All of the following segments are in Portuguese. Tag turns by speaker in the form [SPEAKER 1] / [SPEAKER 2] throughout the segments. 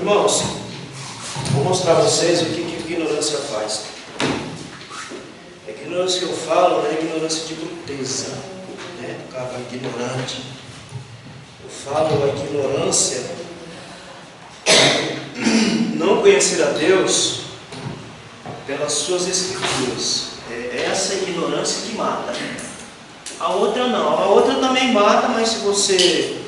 [SPEAKER 1] Irmãos, vou mostrar a vocês o que ignorância faz. A ignorância que eu falo não é ignorância de bruteza, né? O cara é ignorante. Eu falo a ignorância, não conhecer a Deus pelas suas escrituras. É essa ignorância que mata. A outra não. A outra também mata, mas se você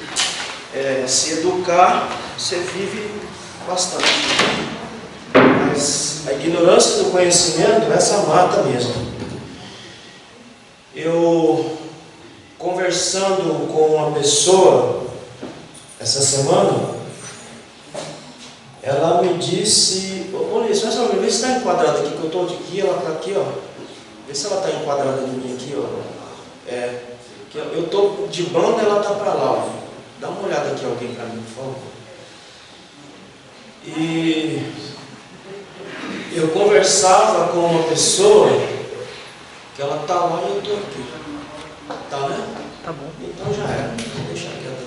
[SPEAKER 1] se educar, você vive bastante. Mas a ignorância do conhecimento, essa mata mesmo. Eu, conversando com uma pessoa essa semana, ela me disse: ô Liz, vê se está enquadrada aqui, que eu estou de aqui, ela está aqui, ó. Vê se ela está enquadrada em mim aqui, ó. Eu estou de banda, ela está para lá, ó. Dá uma olhada aqui, alguém, para mim, por favor. E eu conversava com uma pessoa que ela está lá e eu estou aqui. Tá, né?
[SPEAKER 2] Tá bom.
[SPEAKER 1] Então já era. Vou deixar quieta.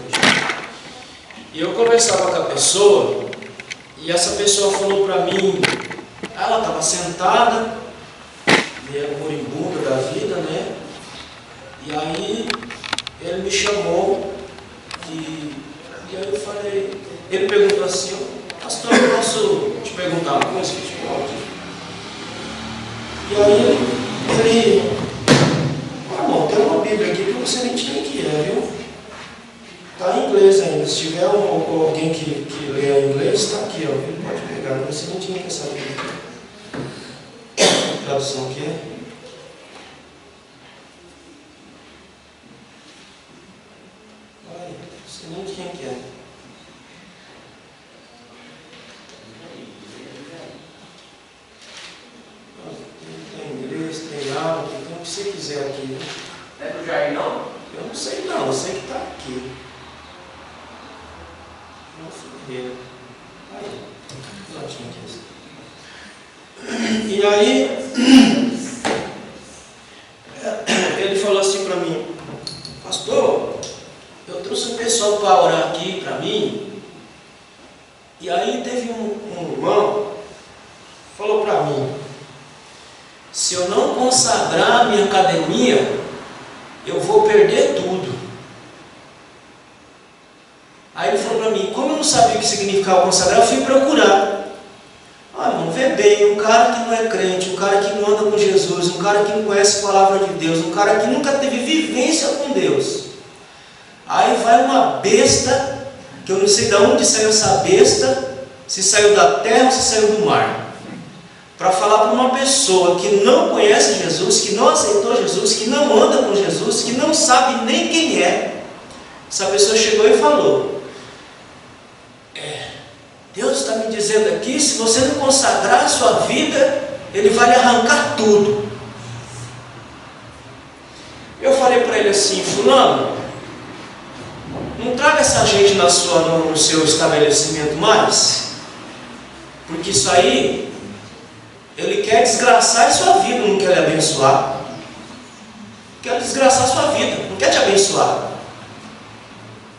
[SPEAKER 1] E eu conversava com a pessoa e essa pessoa falou para mim, ela estava sentada, meio moribunda da vida, né? E aí ele me chamou e aí eu falei, ele perguntou assim: pastor, eu posso te perguntar uma coisa? E aí ele, irmão, tem uma Bíblia aqui que você nem tinha que ler, viu? Está em inglês ainda. Se tiver alguém que lê em inglês, está aqui, ó. Ele pode pegar, mas você não tinha que saber a tradução que é. Aí, você nem tinha que é. Tem inglês, tem árabe, tem o que você quiser aqui, né?
[SPEAKER 3] Não é pro Jair, não?
[SPEAKER 1] Eu não sei não, eu sei que está aqui. E aí ele falou assim para mim: pastor, eu trouxe um pessoal para orar aqui para mim. E aí teve um irmão falou para mim: se eu não consagrar a minha academia, eu vou perder tudo. Aí ele falou para mim, como eu não sabia o que significava consagrar, eu fui procurar. Ah, irmão, vê bem, um cara que não é crente, um cara que não anda com Jesus, um cara que não conhece a palavra de Deus, um cara que nunca teve vivência com Deus. Aí vai uma besta, que eu não sei de onde saiu essa besta, se saiu da terra ou se saiu do mar, para falar para uma pessoa que não conhece Jesus, que não aceitou Jesus, que não anda com Jesus, que não sabe nem quem é. Essa pessoa chegou e falou: Deus está me dizendo aqui, se você não consagrar a sua vida, Ele vai lhe arrancar tudo. Eu falei para ele assim: fulano, não traga essa gente no seu estabelecimento mais, porque isso aí, ele quer desgraçar a sua vida, não quer lhe abençoar. Quer desgraçar a sua vida, não quer te abençoar.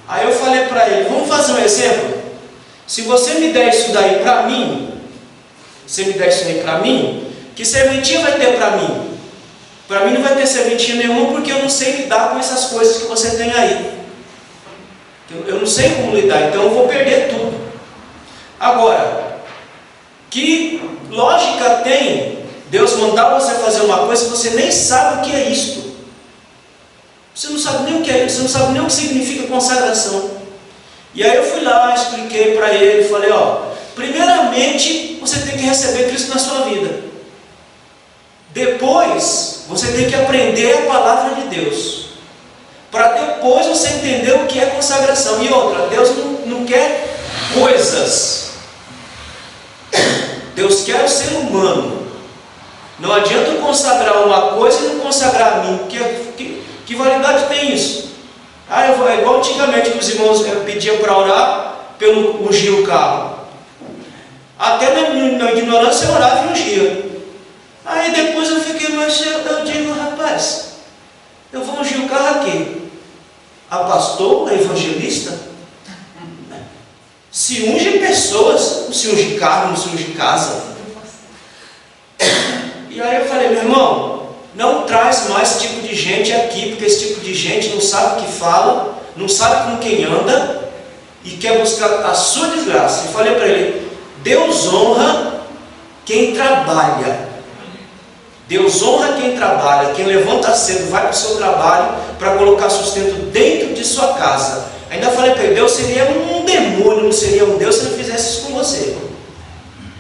[SPEAKER 1] Aí eu falei para ele: vamos fazer um exemplo? Se você me der isso daí para mim, que serventia vai ter para mim? Para mim não vai ter serventia nenhuma, porque eu não sei lidar com essas coisas que você tem aí. Eu não sei como lidar, então eu vou perder tudo. Agora, que lógica tem Deus mandar você fazer uma coisa que você nem sabe o que é isto? Você não sabe nem o que é isso, você não sabe nem o que significa consagração. E aí eu fui lá, expliquei para ele, falei: primeiramente você tem que receber Cristo na sua vida. Depois você tem que aprender a palavra de Deus, para depois você entender o que é consagração. E outra, Deus não quer coisas, Deus quer o ser humano. Não adianta eu consagrar uma coisa e não consagrar a mim, porque que validade tem isso? É igual antigamente que os irmãos pediam para orar pelo ungir o carro. Até na ignorância eu orava e ungia. Aí depois eu fiquei, mas eu digo: rapaz, eu vou ungir o carro aqui. A pastor, a evangelista, se unge pessoas. não se unge carro, não se unge casa. E aí eu falei, meu irmão, não traz mais esse tipo de gente aqui, porque esse tipo de gente não sabe o que fala, não sabe com quem anda e quer buscar a sua desgraça. E falei para ele, Deus honra quem trabalha. Deus honra quem trabalha, quem levanta cedo, vai para o seu trabalho para colocar sustento dentro de sua casa. Ainda falei para ele, Deus seria um demônio, não seria um Deus se ele fizesse isso com você.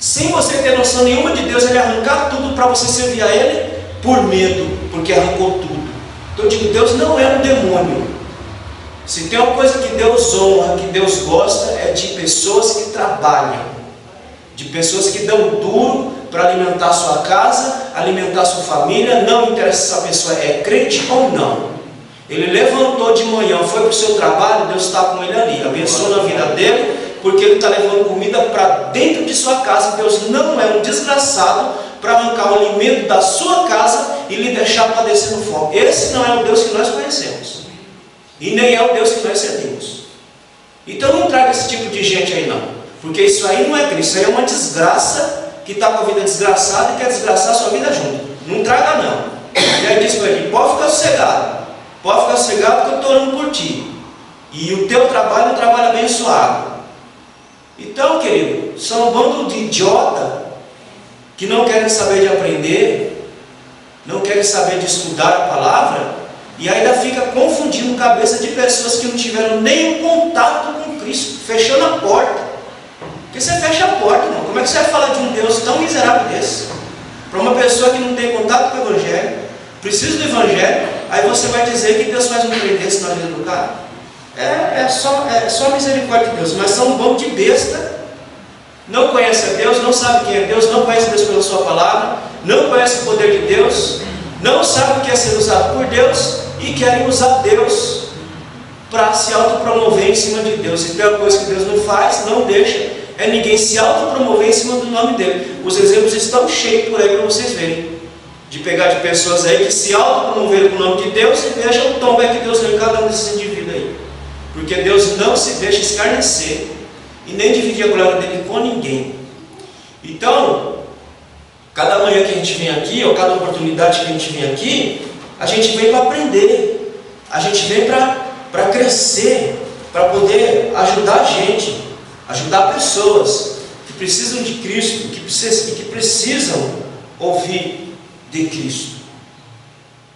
[SPEAKER 1] Sem você ter noção nenhuma de Deus, ele arrancar tudo para você servir a ele por medo, porque arrancou tudo. Então eu digo, Deus não é um demônio. Se tem uma coisa que Deus honra, que Deus gosta, é de pessoas que trabalham, de pessoas que dão duro para alimentar sua casa, alimentar sua família. Não interessa se essa pessoa é crente ou não. Ele levantou de manhã, foi para o seu trabalho, Deus está com ele ali, abençoa a vida dele, porque ele está levando comida para dentro de sua casa. Deus não é um desgraçado para arrancar o alimento da sua casa e lhe deixar padecendo fome. Esse não é o Deus que nós conhecemos, e nem é o Deus que nós servimos. Então não traga esse tipo de gente aí não, porque isso aí não é Cristo, isso aí é uma desgraça que está com a vida desgraçada e quer desgraçar a sua vida junto. Não traga não. E aí diz para ele, pode ficar sossegado, porque eu estou orando por ti, e o teu trabalho é um trabalho abençoado. Então, querido, são um bando de idiota que não querem saber de aprender, não querem saber de estudar a palavra, e ainda fica confundindo cabeça de pessoas que não tiveram nenhum contato com Cristo, fechando a porta. Porque você fecha a porta, irmão. Como é que você vai falar de um Deus tão miserável desse para uma pessoa que não tem contato com o Evangelho, precisa do Evangelho, aí você vai dizer que Deus faz um trem desse na vida do cara? É só misericórdia de Deus, mas são um bando de besta, não conhece a Deus, não sabe quem é Deus, não conhece Deus pela sua palavra, não conhece o poder de Deus, não sabe o que é ser usado por Deus e querem usar Deus para se autopromover em cima de Deus. E tem uma coisa que Deus não faz, não deixa, é ninguém se autopromover em cima do nome dele. Os exemplos estão cheios por aí para vocês verem, de pegar de pessoas aí que se autopromoveram com o nome de Deus e vejam o tom que Deus deu em cada um desses indivíduos aí. Porque Deus não se deixa escarnecer e nem dividir a glória dele com ninguém. Então, cada manhã que a gente vem aqui, ou cada oportunidade que a gente vem aqui, a gente vem para aprender, a gente vem para crescer, para poder ajudar a gente, ajudar pessoas que precisam de Cristo, que precisam ouvir de Cristo.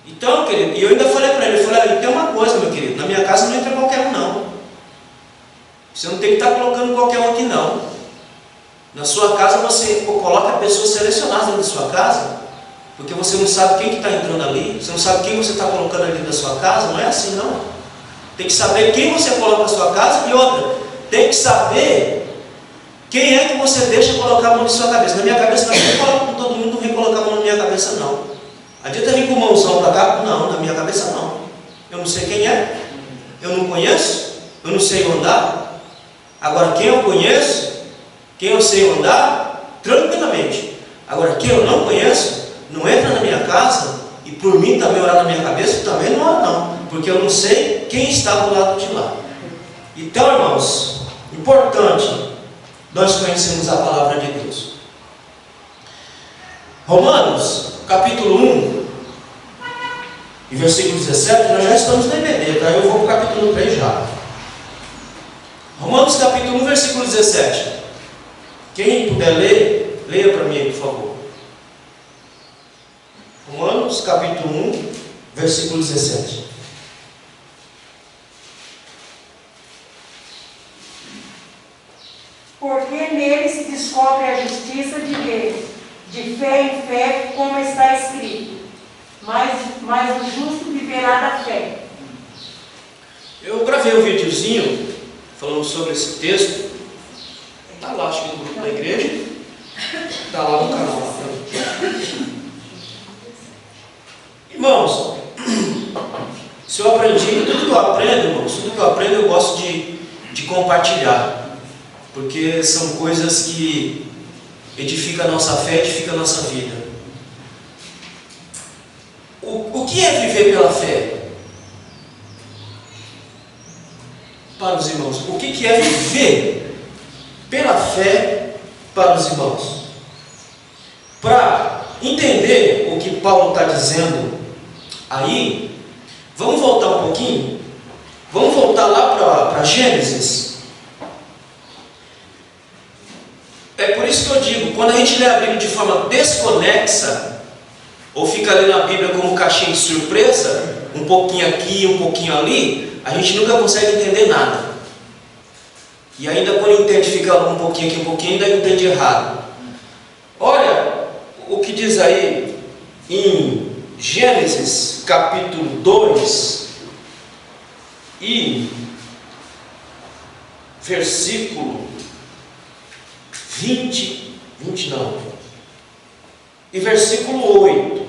[SPEAKER 1] Então, querido, e eu ainda falei para ele, eu falei, tem uma coisa, meu querido, na minha casa não entra qualquer um não. Você não tem que estar colocando qualquer um aqui não. Na sua casa você coloca pessoas selecionadas dentro da sua casa, porque você não sabe quem que está entrando ali, você não sabe quem você está colocando ali da sua casa. Não é assim não. Tem que saber quem você coloca na sua casa, e outra, tem que saber quem é que você deixa colocar a mão na sua cabeça. Na minha cabeça não vem colocar com todo mundo, não vem colocar a mão na minha cabeça não. Adianta vir com mãozão para cá? Não, na minha cabeça não. Eu não sei quem é, eu não conheço, eu não sei andar. Agora quem eu conheço, quem eu sei andar, tranquilamente. Agora quem eu não conheço, não entra na minha casa, e por mim também orar na minha cabeça, também não há não, porque eu não sei quem está do lado de lá. Então, irmãos, importante nós conhecermos a palavra de Deus. Romanos, capítulo 1, e versículo 17, nós já estamos no EBD, tá? Eu vou para o capítulo 3 já. Romanos, capítulo 1, versículo 17. Quem puder ler, leia para mim aí, por favor. Romanos, capítulo 1, versículo 17.
[SPEAKER 2] Porque nele se descobre a justiça de Deus, de fé em fé, como está escrito. Mas o justo viverá da fé.
[SPEAKER 1] Eu gravei um videozinho falando sobre esse texto. Está lá, acho que no grupo da igreja. Está lá no canal. Irmãos, se eu aprendi, tudo que eu aprendo, irmãos, tudo que eu aprendo eu gosto de compartilhar. Porque são coisas que edificam a nossa fé, edificam a nossa vida. O que é viver pela fé? Para os irmãos, o que é viver pela fé para os irmãos. Para entender o que Paulo está dizendo aí, vamos voltar um pouquinho. Vamos voltar lá para Gênesis. É por isso que eu digo, quando a gente lê a Bíblia de forma desconexa, ou fica lendo a Bíblia como caixinha de surpresa, um pouquinho aqui, um pouquinho ali, a gente nunca consegue entender nada. E ainda quando entende, fica um pouquinho aqui, um pouquinho, ainda entende errado. Olha o que diz aí em Gênesis capítulo 2 e versículo 20 não, e versículo 8.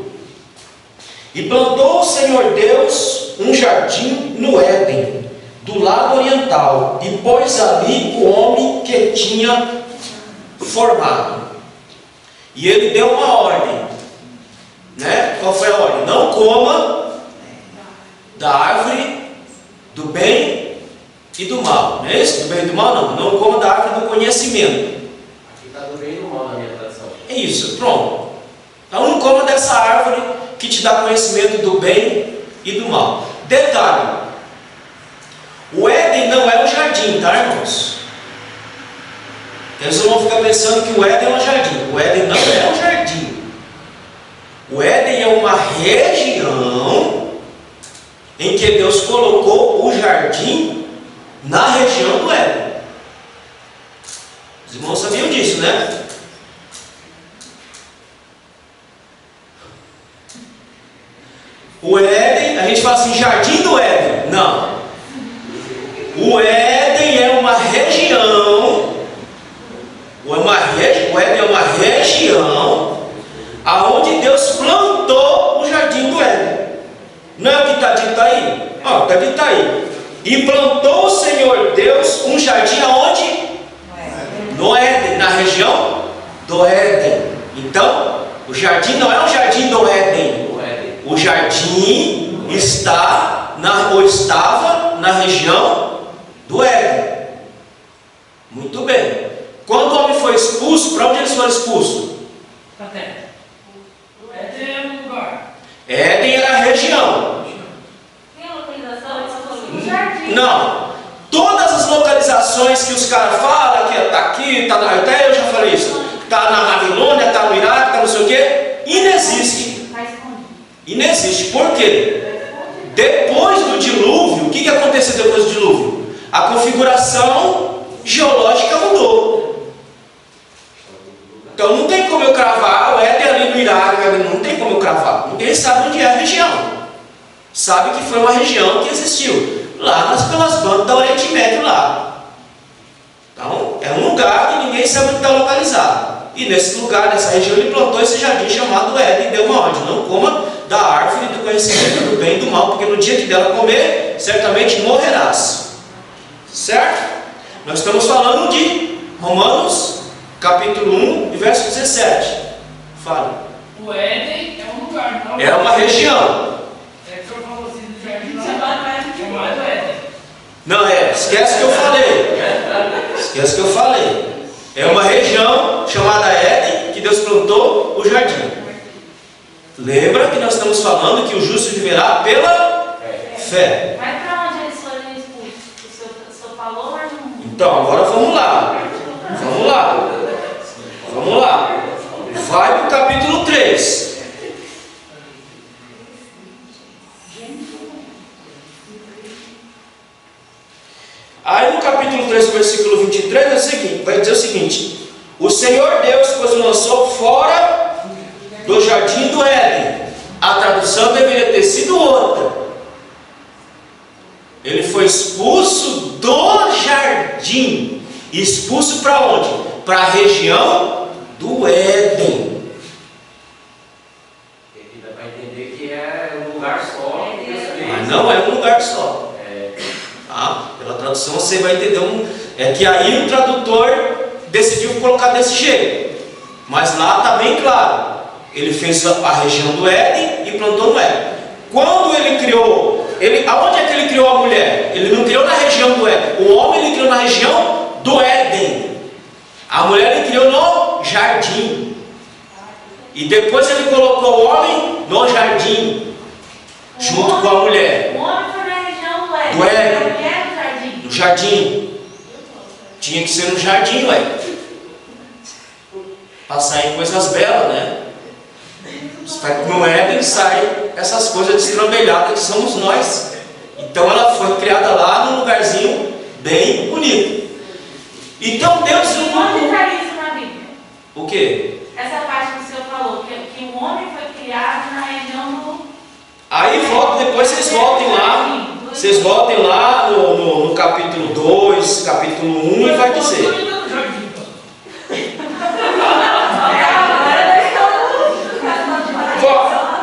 [SPEAKER 1] E plantou o Senhor Deus um jardim no Éden, do lado oriental, e pôs ali o homem que tinha formado. E ele deu uma ordem, né? Qual foi a ordem? Não coma da árvore do bem e do mal. Não é isso? Do bem e do mal? Não. Não coma da árvore do conhecimento.
[SPEAKER 3] Aqui está do bem e do mal na minha tradução.
[SPEAKER 1] É isso, pronto. Então não coma dessa árvore que te dá conhecimento do bem e do mal. Detalhe: o Éden não é um jardim, tá, irmãos? Eles vão ficar pensando que o Éden é um jardim. O Éden não é um jardim. O Éden é uma região em que Deus colocou o jardim na região do Éden. Os irmãos sabiam disso, né? O Éden, a gente fala assim, jardim do Éden. Não. O Éden é uma região. O Éden é uma região aonde Deus plantou o jardim do Éden. Não é o que está dito aí? Ó, está dito aí. E plantou o Senhor Deus um jardim aonde? No Éden, na região do Éden. Então, o jardim não é um jardim do Éden. O jardim está ou estava na região do Éden. Muito bem. Quando o homem foi expulso, para onde eles foram expulsos?
[SPEAKER 4] Para a terra. Éden era um lugar.
[SPEAKER 1] Éden era a região.
[SPEAKER 5] Tem a localização?
[SPEAKER 1] Não. Todas as localizações que os caras falam, que está aqui, está na. Até eu já falei isso. Está na Babilônia, está no Iraque, está não sei o quê. Inexiste. Inexiste. Por quê? Depois do dilúvio, o que aconteceu depois do dilúvio? A configuração geológica mudou. Então não tem como eu cravar, o Éden ali no Iraque, não tem como eu cravar. Ninguém sabe onde é a região. Sabe que foi uma região que existiu lá pelas bandas da Oriente Médio lá. Então é um lugar que ninguém sabe onde está localizado. E nesse lugar, nessa região, ele plantou esse jardim chamado Éden e deu uma ordem: não coma da árvore do conhecimento do bem e do mal, porque no dia que dela comer, certamente morrerás. Certo? Nós estamos falando de Romanos capítulo 1 e verso 17. Fala.
[SPEAKER 4] O Éden é um lugar, não
[SPEAKER 1] É uma região.
[SPEAKER 4] É que o senhor falou assim do jardim chamado Éden.
[SPEAKER 1] Não é, esquece que eu falei. Esquece que eu falei. É uma região chamada Éden que Deus plantou o jardim. Lembra que nós estamos falando que o justo viverá pela fé.
[SPEAKER 5] Vai para onde eles foram expulsos? O senhor falou, mas não.
[SPEAKER 1] Então, agora vamos lá. Vamos lá. Vamos lá. Vai para o capítulo 3. Aí no capítulo 3, versículo 23, vai dizer o seguinte: o Senhor Deus, pois o lançou fora do jardim do Éden. A tradução deveria ter sido outra. Ele foi expulso do jardim. Expulso para onde? Para a região do Éden.
[SPEAKER 3] Aqui dá para entender que é um lugar só.
[SPEAKER 1] Mas não é um lugar só. Tá? Pela tradução você vai entender é que aí o tradutor decidiu colocar desse jeito. Mas lá está bem claro. Ele fez a região do Éden e plantou no Éden. Quando ele criou, aonde é que ele criou a mulher? Ele não criou na região do Éden. O homem ele criou na região do Éden. A mulher ele criou no jardim. E depois ele colocou o homem no jardim, junto com a mulher.
[SPEAKER 5] O homem foi na região do Éden.
[SPEAKER 1] Do Éden.
[SPEAKER 5] A mulher do jardim.
[SPEAKER 1] No jardim. Tinha que ser no jardim, ué. Para sair coisas belas, né? No Éden sai essas coisas destrambelhadas que somos nós. Então ela foi criada lá num lugarzinho bem bonito. Então Deus...
[SPEAKER 5] Onde está isso na Bíblia?
[SPEAKER 1] O quê?
[SPEAKER 5] Essa parte que o senhor falou, que o homem foi criado na região do...
[SPEAKER 1] Aí volta, depois vocês voltem lá. Vocês voltem lá no capítulo 2, capítulo 1 e vai dizer.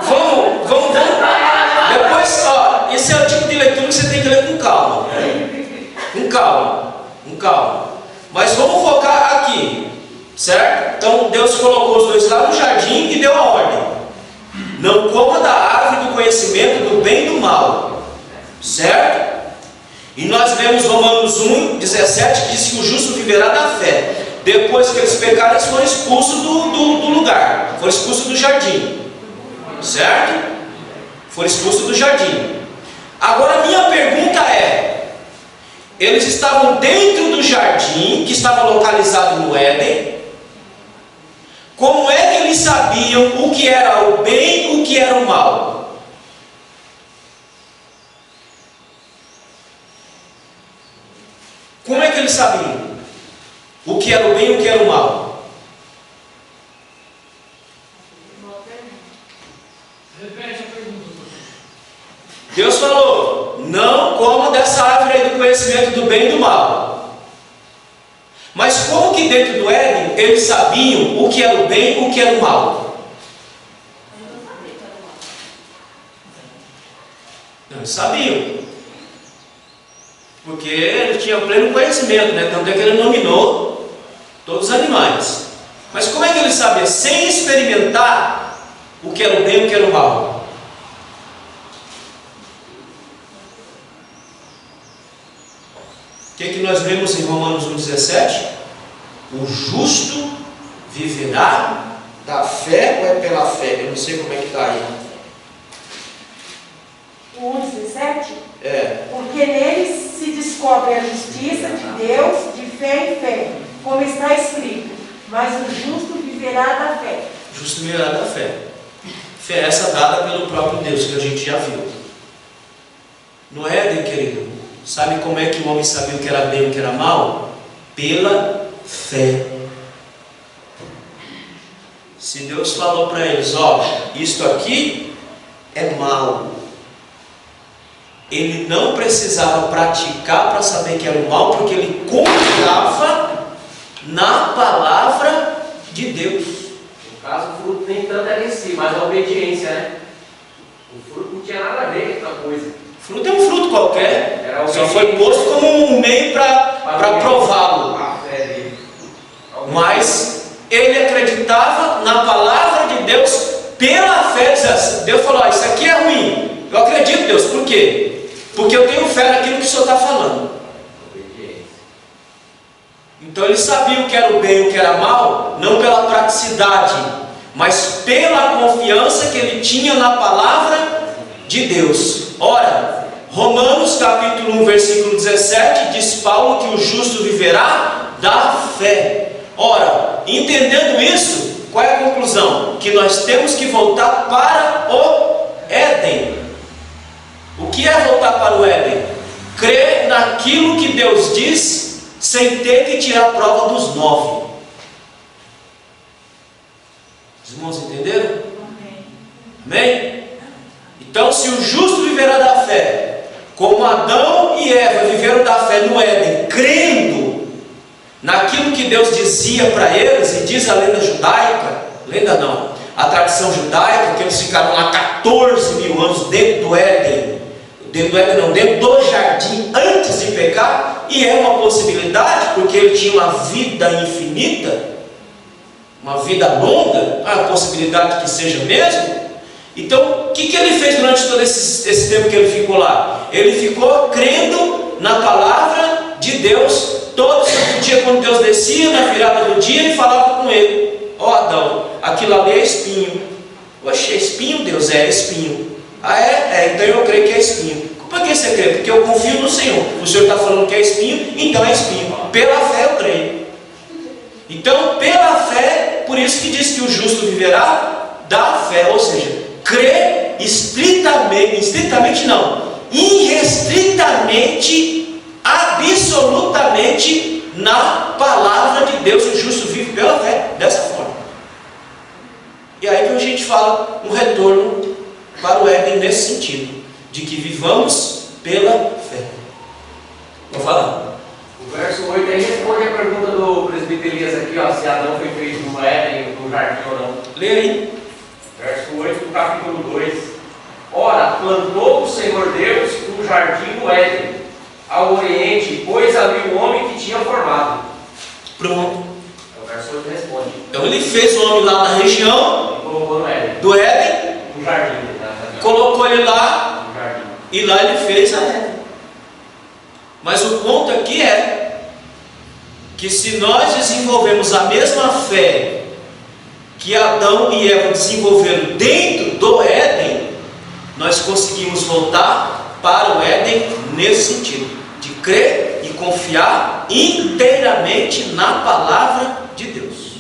[SPEAKER 1] Vamos. Depois, ó, esse é o tipo de leitura que você tem que ler com calma. Com calma. Mas vamos focar aqui, certo? Então Deus colocou os dois lá no jardim e deu a ordem: não coma da árvore do conhecimento do bem e do mal, certo? E nós vemos Romanos 1:17, que diz que o justo viverá da fé. Depois que eles pecaram, eles foram expulsos do lugar, foram expulsos do jardim, certo? Foram expulsos do jardim. Agora a minha pergunta é: eles estavam dentro do jardim, que estava localizado no Éden. Como é que eles sabiam o que era o bem e o que era o mal? Como é que eles sabiam o que era o bem e o que era o mal?
[SPEAKER 4] Repete a pergunta.
[SPEAKER 1] Deus falou: não coma dessa árvore aí do conhecimento do bem e do mal. Mas como que dentro do Éden eles sabiam o que era o bem e o que era o mal? Não, eles sabiam. Porque ele tinha pleno conhecimento, né? Tanto é que ele nominou todos os animais. Mas como é que ele sabia? Sem experimentar o que era o bem e o que era o mal. O que nós vemos em Romanos 1,17? O justo viverá da fé ou é pela fé? Eu não sei como é que está aí.
[SPEAKER 2] O 1,17?
[SPEAKER 1] É.
[SPEAKER 2] Porque neles se descobre a justiça de Deus de fé em fé, como está escrito: mas o justo viverá da fé.
[SPEAKER 1] Justo viverá da fé. Fé essa dada pelo próprio Deus, que a gente já viu. No Éden, querido, sabe como é que o homem sabia o que era bem e o que era mal? Pela fé. Se Deus falou para eles: ó, isto aqui é mal, ele não precisava praticar para saber que era o mal, porque ele confiava na palavra de Deus.
[SPEAKER 3] No caso, o fruto nem tanto era em si, mas a obediência, né? O fruto não tinha nada a ver com outra coisa.
[SPEAKER 1] Fruto é um fruto qualquer,
[SPEAKER 3] Era
[SPEAKER 1] só foi posto como um meio para prová-lo.
[SPEAKER 3] A fé dele.
[SPEAKER 1] Mas ele acreditava na palavra de Deus pela fé. Deus falou: isso aqui é ruim, eu acredito, Deus. Por quê? Porque eu tenho fé naquilo que o Senhor está falando.
[SPEAKER 3] Obediência.
[SPEAKER 1] Então ele sabia o que era o bem e o que era mal, não pela praticidade, mas pela confiança que ele tinha na palavra de Deus. Ora, Romanos capítulo 1, versículo 17, diz Paulo que o justo viverá da fé. Ora, entendendo isso, qual é a conclusão? Que nós temos que voltar para o Éden. O que é voltar para o Éden? Crer naquilo que Deus diz, sem ter que tirar a prova dos 9. Os irmãos entenderam? Amém? Então, se o justo viverá da fé, como Adão e Eva viveram da fé no Éden, crendo naquilo que Deus dizia para eles, e diz a lenda judaica, lenda não, a tradição judaica, que eles ficaram lá 14 mil anos dentro do Éden, dentro do jardim, antes de pecar, e é uma possibilidade, porque ele tinha uma vida infinita, uma vida longa, a possibilidade que seja mesmo. Então, o que ele fez durante todo esse tempo que ele ficou lá? Ele ficou crendo na palavra de Deus. Todo santo dia, quando Deus descia, na virada do dia, ele falava com ele. ó Adão, aquilo ali é espinho. Oxe, é espinho, Deus? É espinho. Ah, é? Então eu creio que é espinho. Por que você crê? Porque eu confio no Senhor. O Senhor está falando que é espinho, então é espinho. Pela fé eu creio. Então, pela fé, por isso que diz que o justo viverá da fé. Ou seja, crê estritamente não, irrestritamente, absolutamente na palavra de Deus. O justo vive pela fé, dessa forma. E aí que a gente fala um retorno para o Éden nesse sentido, de que vivamos pela fé. Vou falar.
[SPEAKER 3] O verso 8 aí responde a pergunta do presbítero Elias aqui, ó, se Adão foi feito no Éden, no jardim ou não.
[SPEAKER 1] Lê aí.
[SPEAKER 3] Verso 8 do capítulo 2. Ora, plantou o Senhor Deus um jardim no Éden, ao oriente, pois ali o homem que tinha formado.
[SPEAKER 1] Pronto.
[SPEAKER 3] O verso 8 responde.
[SPEAKER 1] Então ele fez o homem lá na região
[SPEAKER 3] E colocou no Éden.
[SPEAKER 1] do Éden,
[SPEAKER 3] No jardim.
[SPEAKER 1] colocou ele lá,
[SPEAKER 3] No jardim.
[SPEAKER 1] e lá ele fez a Éden. Mas o ponto aqui é que se nós desenvolvemos a mesma fé que Adão e Eva desenvolveram dentro do Éden, nós conseguimos voltar para o Éden nesse sentido, de crer e confiar inteiramente na palavra de Deus.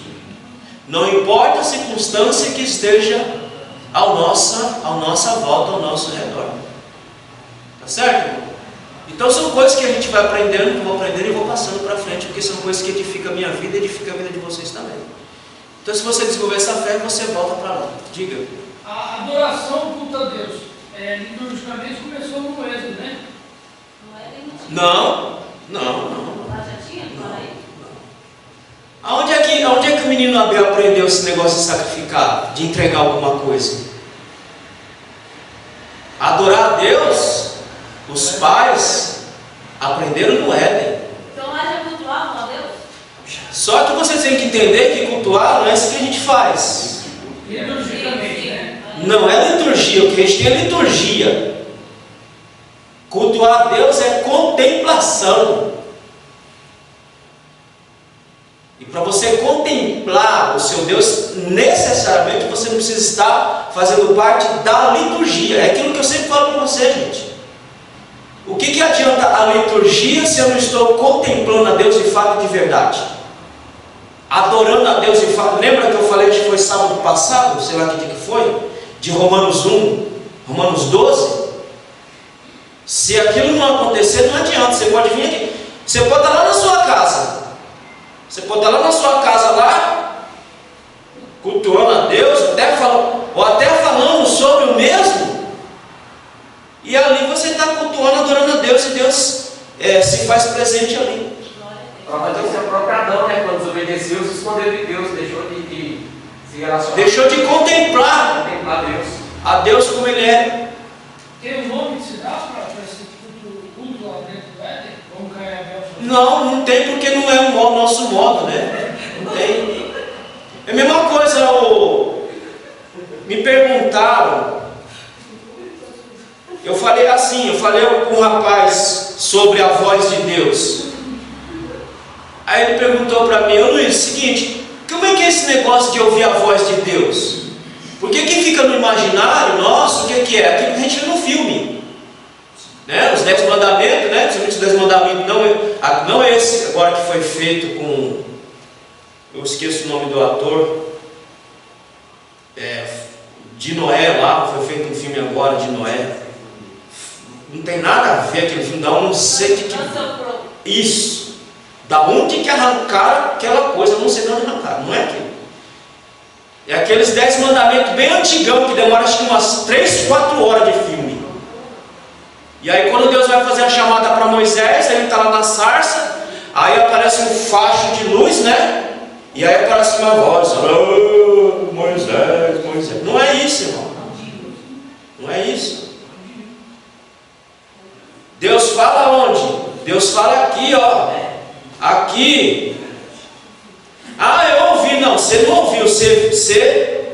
[SPEAKER 1] Não importa a circunstância que esteja à nossa volta, ao nosso redor. Tá certo, irmão? Então são coisas que a gente vai aprendendo, que eu vou aprendendo e vou passando para frente, porque são coisas que edificam a minha vida e edificam a vida de vocês também. Então se você desenvolver essa fé, você volta para lá. Diga.
[SPEAKER 4] A adoração culto a Deus, liturgicamente começou no Êxodo, né?
[SPEAKER 1] Não.
[SPEAKER 5] Lá já tinha? Fala aí.
[SPEAKER 1] Aonde é que o menino Abel aprendeu esse negócio de sacrificar, de entregar alguma coisa? Adorar a Deus, os pais aprenderam no Éden.
[SPEAKER 5] Então lá já cultuavam a Deus?
[SPEAKER 1] Só que vocês têm que entender que cultuar não é isso que a gente faz.
[SPEAKER 4] Liturgicamente, né?
[SPEAKER 1] Não é liturgia, o que a gente tem é liturgia. Cultuar a Deus é contemplação. E para você contemplar o seu Deus, necessariamente você não precisa estar fazendo parte da liturgia. É aquilo que eu sempre falo para você, gente. O que adianta a liturgia se eu não estou contemplando a Deus de fato e de verdade? Adorando a Deus de fato. Lembra que eu falei que foi sábado passado, sei lá que dia que foi? De Romanos 1, Romanos 12? Se aquilo não acontecer, não adianta. Você pode vir aqui, você pode estar lá na sua casa. Você pode estar lá na sua casa, lá, cultuando a Deus, ou até falando sobre o mesmo, e ali você está cultuando, adorando a Deus, e Deus se faz presente ali.
[SPEAKER 3] Prova disso é o próprio Adão, né? Quando desobedeceu, se escondeu de Deus, deixou de se relacionar.
[SPEAKER 1] Deixou de contemplar
[SPEAKER 3] Deus.
[SPEAKER 1] a Deus como Ele é.
[SPEAKER 4] Tem um nome que se dá para esse culto lá dentro do Éden? Como Caim e Abel?
[SPEAKER 1] Não tem, porque não é o nosso modo, né? Não tem. É a mesma coisa, me perguntaram, eu falei com um rapaz sobre a voz de Deus. Aí ele perguntou para mim, Luiz, é o seguinte, como é que é esse negócio de ouvir a voz de Deus? Porque que fica no imaginário nosso, o que é? Aquilo que a gente vê no filme. Né? Os 10 mandamentos, né? Principalmente os 10 mandamentos, não é esse agora que foi feito com, eu esqueço o nome do ator, de Noé lá, foi feito um filme agora de Noé. Não tem nada a ver aquele filme, não sei de que. Isso. Da onde que arrancaram aquela coisa, não sei de onde arrancaram, não é aquilo. É aqueles 10 mandamentos bem antigão, que demora acho que umas 3, 4 horas de filme. E aí quando Deus vai fazer a chamada para Moisés, ele está lá na sarça, aí aparece um facho de luz, né? E aí aparece uma voz, oh, Moisés. Não é isso, irmão. Não é isso. Deus fala onde? Deus fala aqui, ó. Aqui. Eu ouvi. Não, você não ouviu. Você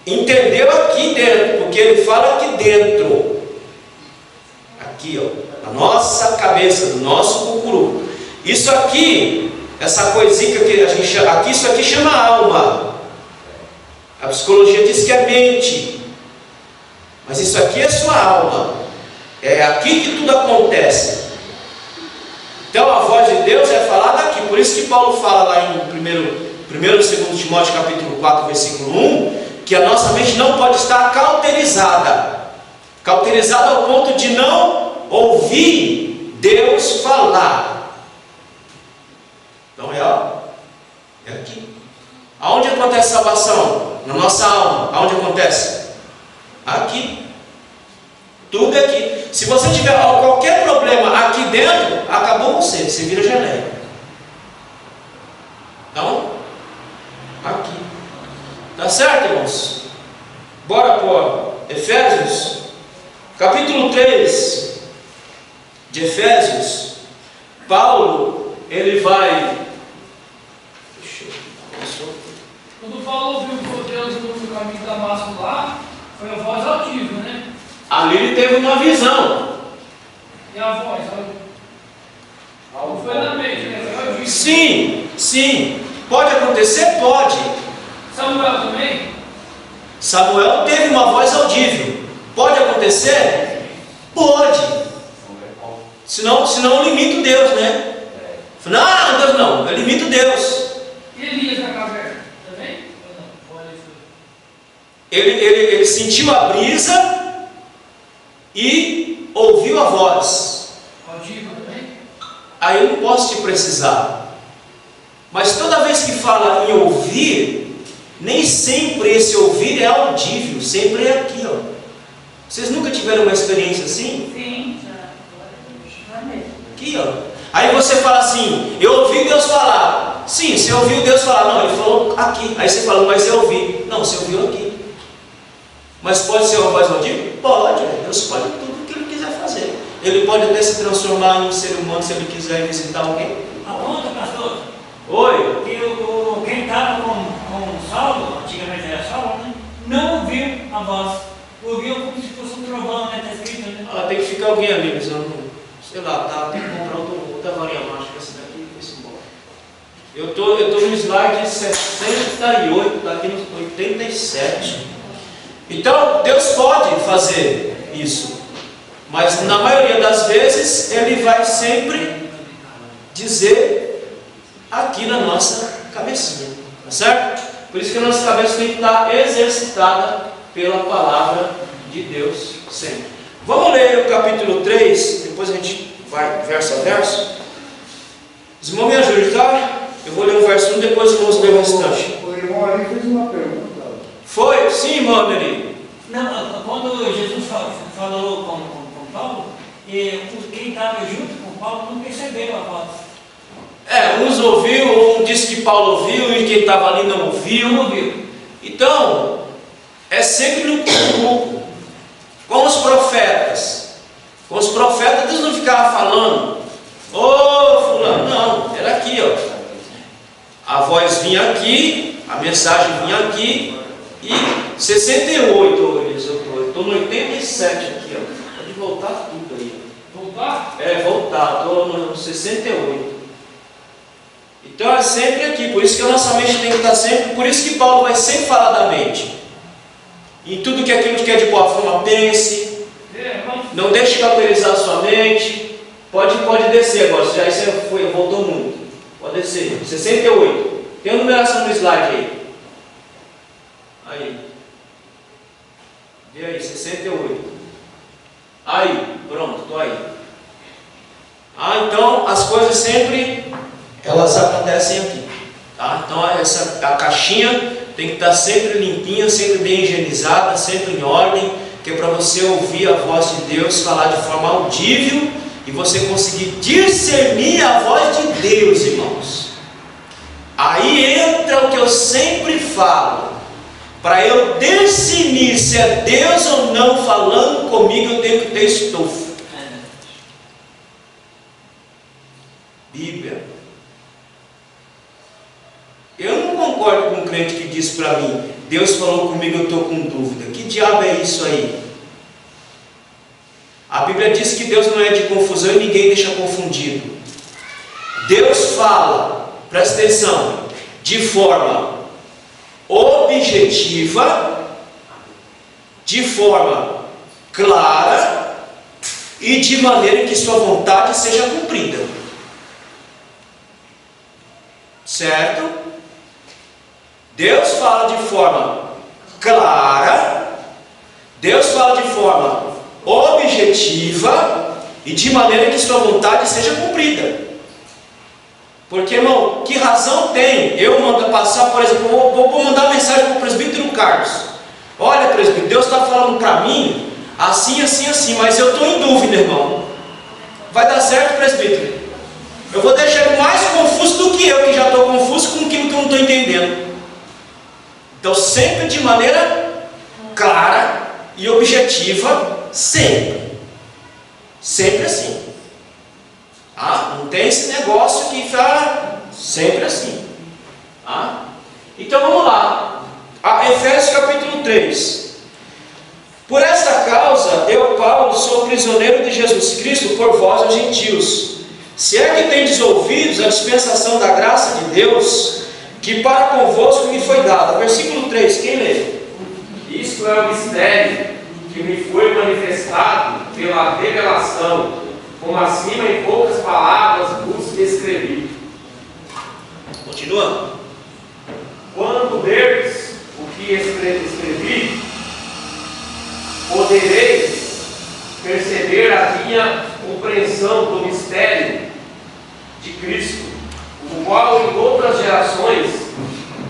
[SPEAKER 1] entendeu aqui dentro, porque ele fala aqui dentro. Aqui, ó. A nossa cabeça, do nosso cucuru. Isso aqui, essa coisinha que a gente chama, aqui, isso aqui chama alma. A psicologia diz que é mente. Mas isso aqui é sua alma. É aqui que tudo acontece. Então a voz de Deus é falada aqui. Por isso que Paulo fala lá em 1 e 2 Timóteo capítulo 4, versículo 1, que a nossa mente não pode estar cauterizada. Cauterizada ao ponto de não ouvir Deus falar. Então é aqui. Aonde acontece salvação? Na nossa alma. Aonde acontece? Aqui. Tudo aqui. Se você tiver qualquer problema aqui dentro, acabou você vira geleia. Então, aqui. Tá certo, irmãos? Bora para Efésios, capítulo 3 de Efésios. Paulo, ele vai.
[SPEAKER 4] Quando Paulo ouviu que Deus no caminho de Damasco lá, foi a voz altiva, né?
[SPEAKER 1] Ali ele teve uma visão.
[SPEAKER 4] E a voz? Não foi na mente, né? Foi altiva.
[SPEAKER 1] Sim. Pode acontecer? Pode.
[SPEAKER 4] Samuel também?
[SPEAKER 1] Samuel teve uma voz audível. Pode acontecer? Pode. Senão limita o Deus, né? Não, Deus não. Eu limito Deus.
[SPEAKER 4] E Elias na caverna? Também? Ou não?
[SPEAKER 1] Ele sentiu a brisa e ouviu a voz.
[SPEAKER 4] Audível também?
[SPEAKER 1] Aí eu não posso te precisar. Mas toda vez que fala em ouvir, nem sempre esse ouvir é audível, sempre é aqui, ó. Vocês nunca tiveram uma experiência assim?
[SPEAKER 5] Sim.
[SPEAKER 1] Aqui, ó. Aí você fala assim, eu ouvi Deus falar. Sim, você ouviu Deus falar. Não, ele falou aqui. Aí você fala, mas eu ouvi. Não, você ouviu aqui. Mas pode ser uma voz audível? Pode. Deus pode tudo o que Ele quiser fazer. Ele pode até se transformar em um ser humano se Ele quiser visitar alguém.
[SPEAKER 6] Aponta, pastor,
[SPEAKER 1] Oi.
[SPEAKER 6] que quem estava com Saulo, antigamente era Saulo, né? Não ouviu a voz. Ouviu como se fosse um trovão, né? Está escrito, né?
[SPEAKER 1] Tem que ficar alguém ali, mas eu não, sei lá, tem que comprar outra varinha mágica, essa daqui e esse embora. Eu tô no slide 68, está aqui no 87. Então, Deus pode fazer isso, mas na maioria das vezes, Ele vai sempre dizer aqui na nossa cabecinha, tá certo? Por isso que a nossa cabeça tem que estar exercitada pela palavra de Deus sempre. Vamos ler o capítulo 3, depois a gente vai verso a verso. Os irmãos me ajudem, tá? Eu vou ler o verso 1, depois vamos ler o restante.
[SPEAKER 7] O irmão ali fez uma pergunta.
[SPEAKER 1] Foi? Sim, irmão Meri.
[SPEAKER 6] Não, quando Jesus falou com Paulo, quem estava junto com Paulo não percebeu a voz.
[SPEAKER 1] Uns ouviu, um disse que Paulo ouviu, e quem estava ali não ouviu.
[SPEAKER 6] Não ouviu.
[SPEAKER 1] Então, é sempre com os profetas. Com os profetas, Deus não ficava falando, fulano, não, era aqui, ó. A voz vinha aqui, a mensagem vinha aqui, e 68, Elias, eu estou no 87 aqui, ó. Pode voltar tudo aí.
[SPEAKER 4] Voltar?
[SPEAKER 1] Voltar, estou no 68. Então é sempre aqui, por isso que a nossa mente tem que estar sempre, por isso que Paulo vai sempre falar da mente. Em tudo que aquilo que é de boa forma, pense. Não deixe cauterizar a sua mente. Pode descer agora, já isso voltou muito. Pode descer. 68. Tem a numeração no slide aí. Aí. Vê aí, 68. Aí, pronto, estou aí. Então as coisas sempre elas acontecem aqui. Tá? Então a caixinha tem que estar sempre limpinha, sempre bem higienizada, sempre em ordem, que é para você ouvir a voz de Deus falar de forma audível e você conseguir discernir a voz de Deus, irmãos. Aí entra o que eu sempre falo. Para eu discernir se é Deus ou não falando comigo, eu tenho que ter estofo. Bíblia. Eu não concordo com um crente que diz para mim, Deus falou comigo, eu estou com dúvida. Que diabo é isso aí? A Bíblia diz que Deus não é de confusão e ninguém deixa confundido. Deus fala, presta atenção, de forma objetiva, de forma clara e de maneira que sua vontade seja cumprida. Certo? Deus fala de forma clara, Deus fala de forma objetiva e de maneira que sua vontade seja cumprida. Porque, irmão, que razão tem eu mandar passar, por exemplo, vou mandar uma mensagem para o presbítero Carlos. Olha, presbítero, Deus está falando para mim assim, assim, assim, mas eu estou em dúvida, irmão. Vai dar certo, presbítero? Eu vou deixar ele mais confuso do que eu, que já estou confuso com aquilo que eu não estou entendendo. Então, sempre de maneira clara e objetiva, sempre. Sempre assim. Não tem esse negócio que está sempre assim. Então vamos lá. Efésios capítulo 3. Por esta causa, eu, Paulo, sou prisioneiro de Jesus Cristo por vós, os gentios. Se é que tendes ouvido a dispensação da graça de Deus, que para convosco me foi dada. Versículo 3, quem lê?
[SPEAKER 3] Isto é o mistério que me foi manifestado pela revelação, como acima em poucas palavras vos escrevi.
[SPEAKER 1] Continuando.
[SPEAKER 3] Quando lerdes o que escrevi, podereis perceber a minha compreensão do mistério de Cristo, o qual em outras gerações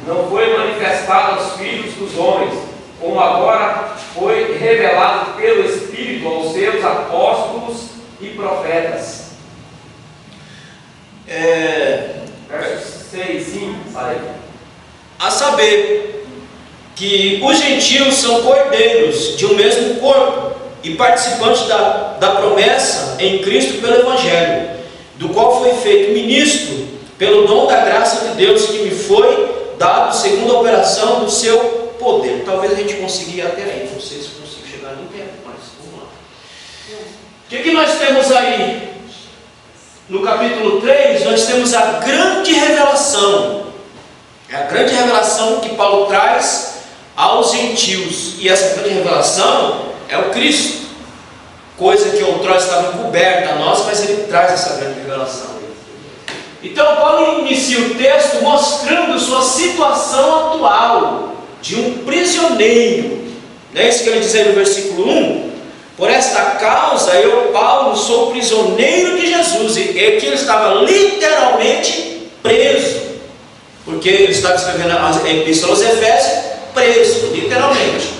[SPEAKER 3] não foi manifestado aos filhos dos homens, como agora foi revelado pelo Espírito aos seus apóstolos e profetas. Versos 6, 5, falei.
[SPEAKER 1] A saber, que os gentios são cordeiros de um mesmo corpo e participantes da promessa em Cristo pelo Evangelho, do qual foi feito ministro pelo dom da graça de Deus que me foi dado segundo a operação do seu poder. Talvez a gente consiga ir até aí, não sei se consigo chegar no tempo, mas vamos lá. O que nós temos aí? No capítulo 3, nós temos a grande revelação. É a grande revelação que Paulo traz aos gentios. E essa grande revelação é o Cristo. Coisa que outrora estava encoberta a nós, mas ele traz essa grande revelação. Então Paulo inicia o texto mostrando sua situação atual de um prisioneiro. Não é isso que ele diz aí no versículo 1? Por esta causa eu, Paulo, sou prisioneiro de Jesus. E aqui ele estava literalmente preso, porque ele estava escrevendo a epístola aos Efésios preso, literalmente.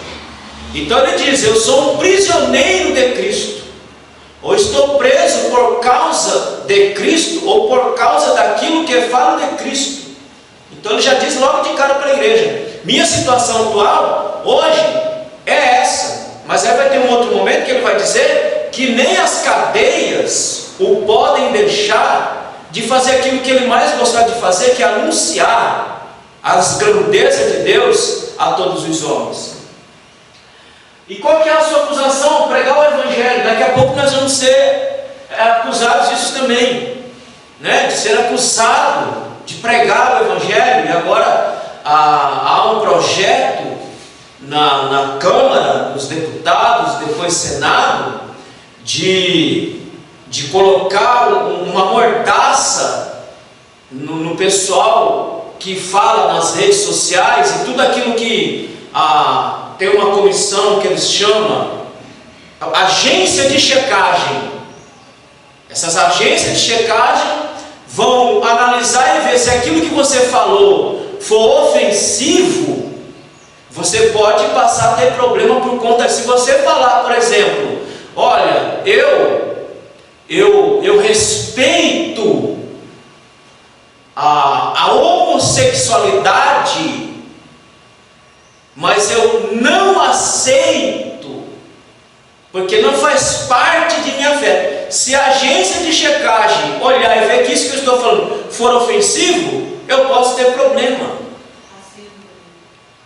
[SPEAKER 1] Então ele diz: eu sou um prisioneiro de Cristo, ou estou preso por causa de Cristo, ou por causa daquilo que falo de Cristo. Então ele já diz logo de cara para a igreja: minha situação atual hoje é essa. Mas aí vai ter um outro momento que ele vai dizer que nem as cadeias o podem deixar de fazer aquilo que ele mais gostava de fazer, que é anunciar as grandezas de Deus a todos os homens. E qual que é a sua acusação? Pregar o Evangelho. Daqui a pouco nós vamos ser acusados disso também, né? De ser acusado de pregar o Evangelho. E agora há um projeto na Câmara dos Deputados, depois Senado, de colocar uma mordaça no pessoal que fala nas redes sociais e tudo aquilo que tem uma comissão que eles chamam agência de checagem. Essas agências de checagem vão analisar e ver se aquilo que você falou for ofensivo. Você pode passar a ter problema por conta. Se você falar, por exemplo, olha, eu respeito a homossexualidade, mas eu não aceito, porque não faz parte de minha fé. Se a agência de checagem olhar e ver que isso que eu estou falando for ofensivo, eu posso ter problema.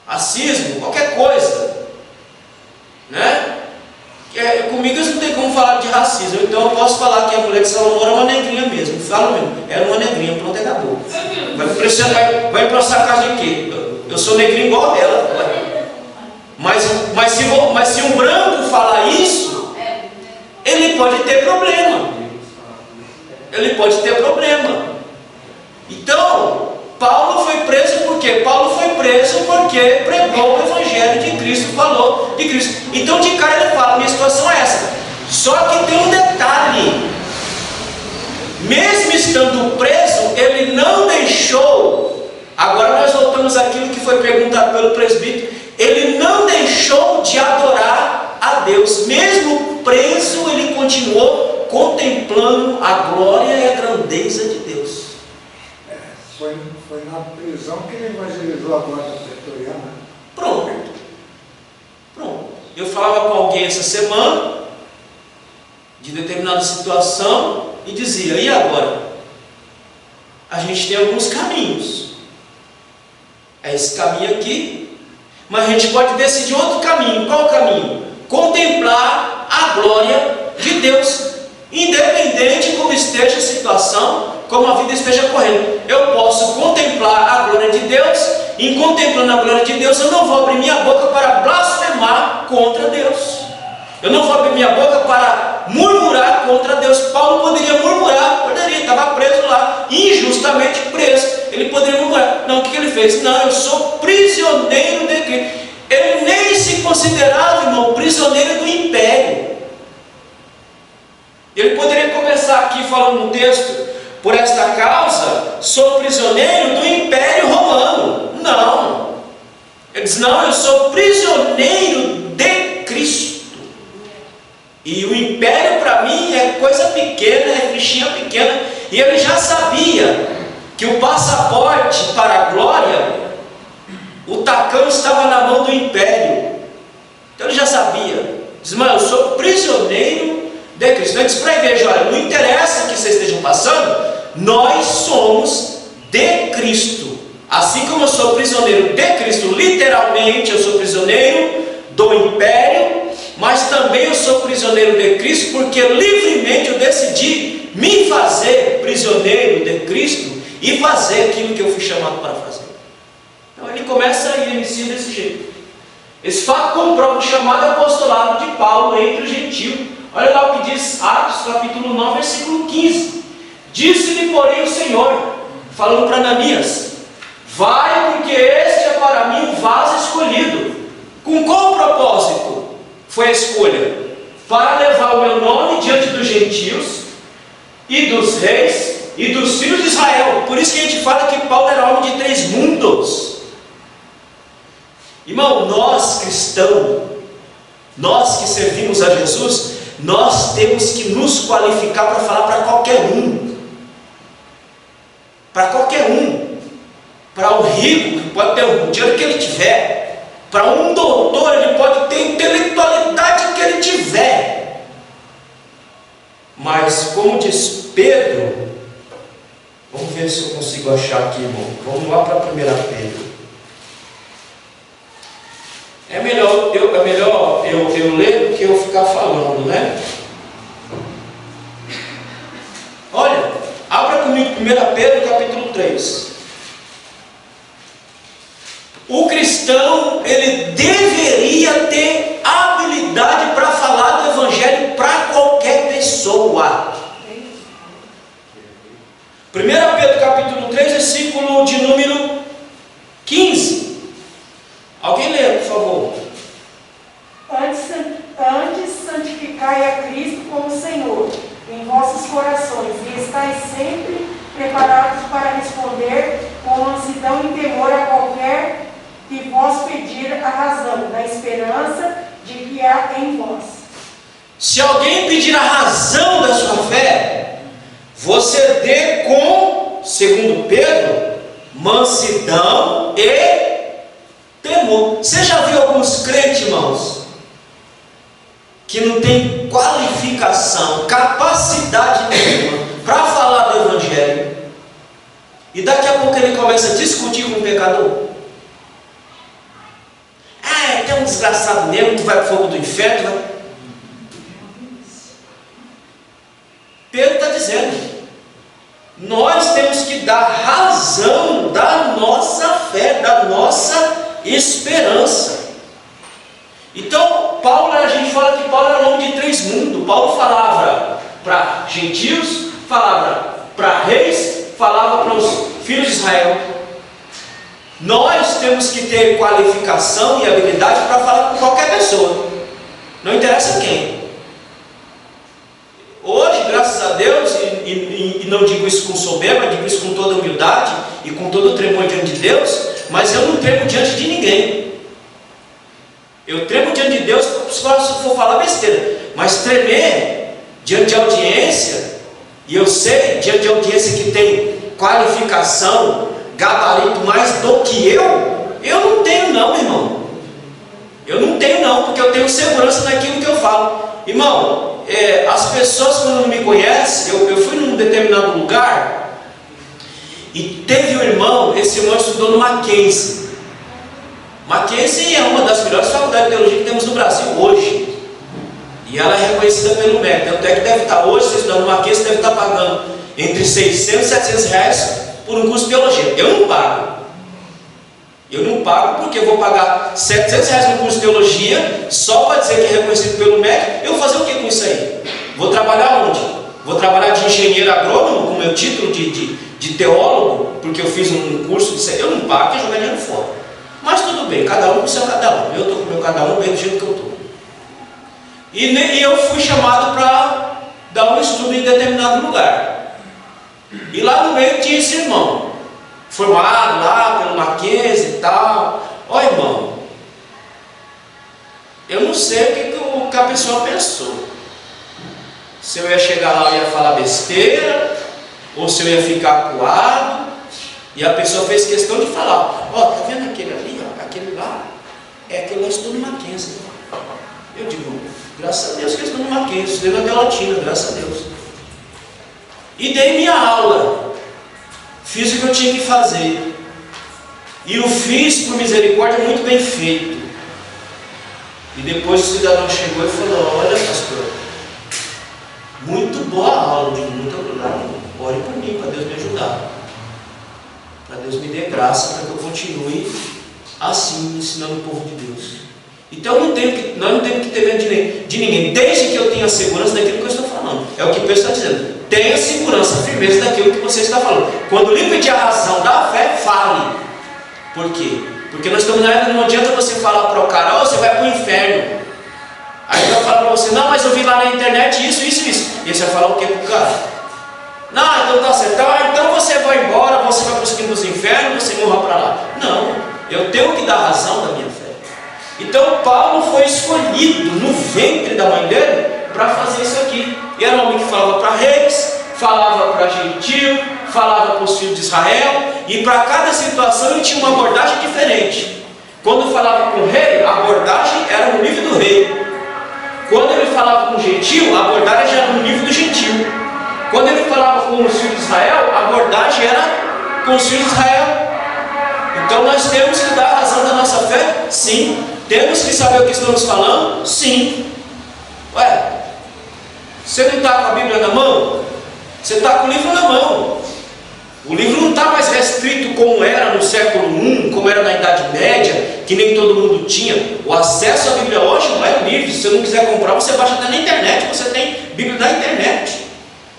[SPEAKER 1] Racismo, qualquer coisa, né? Comigo eles não tem como falar de racismo, então eu posso falar que a mulher de Salomão era uma negrinha mesmo, falo mesmo, era uma negrinha, pronto, acabou. Vai processar a casa de quê? Eu sou negrinho igual ela. Mas se um branco falar isso, ele pode ter problema. Ele pode ter problema. Então, Paulo foi preso por quê? Paulo foi preso porque pregou o Evangelho de Cristo, falou de Cristo. Então, de cara ele fala, minha situação é essa. Só que tem um detalhe. Mesmo estando preso, ele não deixou. Agora nós voltamos àquilo que foi perguntado pelo presbítero. Ele não deixou de adorar a Deus. Mesmo preso, ele continuou contemplando a glória e a grandeza de Deus.
[SPEAKER 7] Foi na prisão que ele evangelizou a guarda pretoriana.
[SPEAKER 1] Pronto. Eu falava com alguém essa semana de determinada situação e dizia, e agora? A gente tem alguns caminhos. É esse caminho aqui, mas a gente pode decidir outro caminho. Qual o caminho? Contemplar a glória de Deus, independente de como esteja a situação, como a vida esteja correndo. Eu posso contemplar a glória de Deus. Em contemplando a glória de Deus, eu não vou abrir minha boca para blasfemar contra Deus. Eu não vou abrir minha boca para murmurar contra Deus. Paulo poderia murmurar, poderia, estava preso lá, injustamente preso. Ele poderia murmurar. Não, o que ele fez? Não, eu sou prisioneiro de Cristo. Ele nem se considerava, irmão, prisioneiro do império. Ele poderia começar aqui falando no texto, por esta causa, sou prisioneiro do Império Romano. Não. Ele diz, não, eu sou prisioneiro de Cristo. E o império para mim é coisa pequena, é fichinha pequena. E ele já sabia que o passaporte para a glória, o tacão estava na mão do império. Então ele já sabia. Diz, mas eu sou prisioneiro de Cristo. Ele diz para a igreja, olha, não interessa que vocês estejam passando, nós somos de Cristo. Assim como eu sou prisioneiro de Cristo, literalmente eu sou prisioneiro do império, mas também eu sou prisioneiro de Cristo, porque livremente eu decidi me fazer prisioneiro de Cristo e fazer aquilo que eu fui chamado para fazer. Então ele começa e inicia desse jeito. Esse fato comprova o chamado apostolado de Paulo entre os gentios. Olha lá o que diz Atos capítulo 9, versículo 15. Disse-lhe, porém, o Senhor, falando para Ananias, vai, porque este é para mim o vaso escolhido. Com qual propósito foi a escolha? Para levar o meu nome diante dos gentios e dos reis e dos filhos de Israel. Por isso que a gente fala que Paulo era homem de 3 mundos. Irmão, nós cristãos, nós que servimos a Jesus, nós temos que nos qualificar para falar para qualquer um. Para qualquer um. Para um rico, que pode ter o dinheiro que ele tiver. Para um doutor, ele pode ter a intelectualidade que ele tiver. Mas, como diz Pedro, vamos ver se eu consigo achar aqui, irmão. Vamos lá para 1 Pedro. É melhor eu ler do que eu ficar falando, né? Olha, abra comigo 1 Pedro capítulo 3. O cristão, ele deveria ter habilidade para falar do Evangelho para qualquer pessoa. 1 Pedro capítulo 3, versículo de número 15. Alguém lê, por favor.
[SPEAKER 2] Antes santificai a Cristo como Senhor em vossos corações, e estáis sempre preparados para responder com mansidão e temor a qualquer que vos pedir a razão da esperança de que há em vós.
[SPEAKER 1] Se alguém pedir a razão da sua fé, você dê com, segundo Pedro, mansidão e temor. Você já viu alguns crentes, irmãos, que não tem qualificação, capacidade nenhuma para falar do Evangelho, e daqui a pouco ele começa a discutir com o pecador? Tem um desgraçado mesmo que vai para o fogo do inferno. Pedro está dizendo, nós temos que dar razão da nossa fé, da nossa esperança. Então, Paulo, a gente fala que Paulo era homem de 3 mundos. Paulo falava para gentios, falava para reis, falava para os filhos de Israel. Nós temos que ter qualificação e habilidade para falar com qualquer pessoa, não interessa quem. Hoje, graças a Deus, e não digo isso com soberba, digo isso com toda humildade e com todo o tremor diante de Deus, mas eu não tremo diante de ninguém. Eu tremo diante de Deus se for falar besteira, mas tremer diante de audiência, e eu sei, diante de audiência que tem qualificação, gabarito mais do que eu não tenho não, irmão. Eu não tenho não, porque eu tenho segurança naquilo que eu falo. Irmão, as pessoas quando não me conhecem, eu fui num determinado lugar, e teve um irmão, esse irmão estudou no Mackenzie. Mackenzie é uma das melhores faculdades de teologia que temos no Brasil hoje. E ela é reconhecida pelo MEC. Tanto é que deve estar hoje, você estudando no Mackenzie, deve estar pagando entre 600 e 700 reais por um curso de teologia. Eu não pago. Eu não pago porque eu vou pagar 700 reais no curso de teologia só para dizer que é reconhecido pelo MEC. Eu vou fazer o que com isso aí? Vou trabalhar onde? Vou trabalhar de engenheiro agrônomo com meu título de teólogo, porque eu fiz um curso de... Eu não pago, porque eu jogar dinheiro fora. Mas tudo bem, cada um com o seu cada um. Eu estou com o meu cada um bem do jeito que eu estou. E eu fui chamado para dar um estudo em determinado lugar. E lá no meio tinha esse irmão, formado lá pelo Mackenzie e tal. Ó irmão, eu não sei o que a pessoa pensou. Se eu ia chegar lá e ia falar besteira, ou se eu ia ficar acuado. E a pessoa fez questão de falar: ó, tá vendo aquele ali, ó, aquele lá, é aquele lá estudo no Mackenzie. Eu digo, graças a Deus que eu estudo no Mackenzie, estudei na Teolotina, graças a Deus. E dei minha aula, fiz o que eu tinha que fazer, e o fiz por misericórdia muito bem feito. E depois o cidadão chegou e falou: olha pastor, muito boa aula. Eu digo, muito obrigado, ore por mim, para Deus me ajudar, para Deus me dê graça, para que eu continue assim, ensinando o povo de Deus. Então nós não temos que ter medo de ninguém, desde que eu tenha segurança daquilo que eu estou falando. É o que Pedro está dizendo: tenha segurança, firmeza daquilo que você está falando. Quando lhe pedir a razão da fé, fale. Por quê? Porque nós estamos na época, não adianta você falar para o cara: oh, você vai para o inferno. Aí ele vai falar para você: não, mas eu vi lá na internet isso. E você vai falar o que para o cara? Não, então tá certo, então você vai embora, você vai para os quintos dos infernos, você morra para lá. Não, eu tenho que dar razão da minha fé. Então Paulo foi escolhido no ventre da mãe dele para fazer isso aqui. E era um homem que falava para reis, falava para gentio, falava para os filhos de Israel, e para cada situação ele tinha uma abordagem diferente. Quando falava com o rei, a abordagem era no nível do rei. Quando ele falava com o gentio, a abordagem era no nível do gentio. Quando ele falava com os filhos de Israel, a abordagem era com os filhos de Israel. Então nós temos que dar a razão da nossa fé? Sim. Temos que saber o que estamos falando? Sim. Ué, você não está com a Bíblia na mão? Você está com o livro na mão. O livro não está mais restrito como era no século I, como era na Idade Média, que nem todo mundo tinha. O acesso à Bíblia hoje não é livre. Se você não quiser comprar, você baixa até na internet. Você tem Bíblia na internet.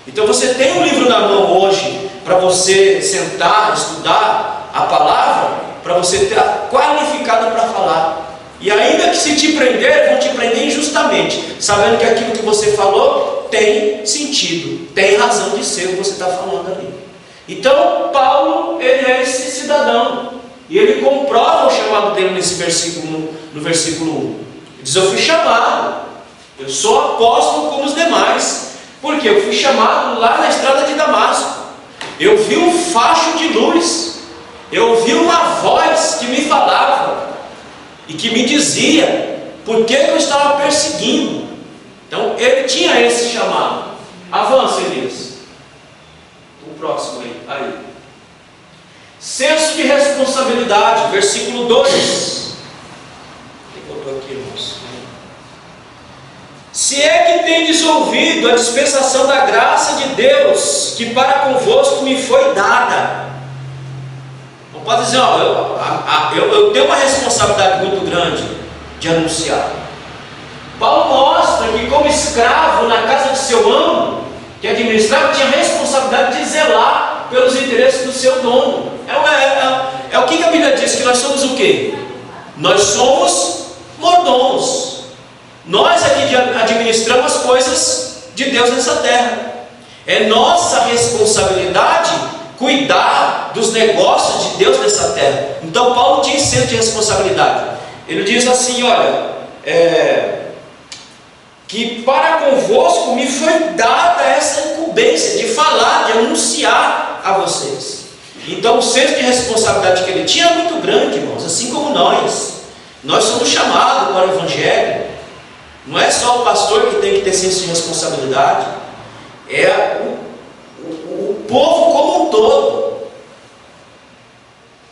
[SPEAKER 1] Então você tem um livro na mão hoje para você sentar, estudar a palavra, para você ter qualificado para falar. E ainda que se te prender, vão te prender injustamente, sabendo que aquilo que você falou tem sentido, tem razão de ser o que você está falando ali. Então Paulo, ele é esse cidadão, e ele comprova o chamado dele nesse versículo, no versículo 1. Ele diz: eu fui chamado, eu sou apóstolo como os demais, porque eu fui chamado lá na estrada de Damasco. Eu vi um facho de luz, eu ouvi uma voz que me falava e que me dizia por que eu estava perseguindo. Então ele tinha esse chamado. Avança, Elias. O próximo aí. Senso de responsabilidade, versículo 2. Quem botou aqui, irmãos? Se é que tendes ouvido a dispensação da graça de Deus, que para convosco me foi dada. Não pode dizer, ó, eu tenho uma responsabilidade muito grande de anunciar. Paulo mostra que como escravo na casa de seu amo, que administrava, tinha a responsabilidade de zelar pelos interesses do seu dono. É o que a Bíblia diz, que nós somos o quê? Nós somos mordomos. Nós aqui administramos as coisas de Deus nessa terra. É nossa responsabilidade cuidar dos negócios de Deus nessa terra. Então Paulo tinha senso de responsabilidade. Ele diz assim, olha, que para convosco me foi dada essa incumbência de falar, de anunciar a vocês. Então o senso de responsabilidade que ele tinha é muito grande, irmãos, assim como nós. Nós somos chamados para o Evangelho. Não é só o pastor que tem que ter senso de responsabilidade, é o povo como um todo.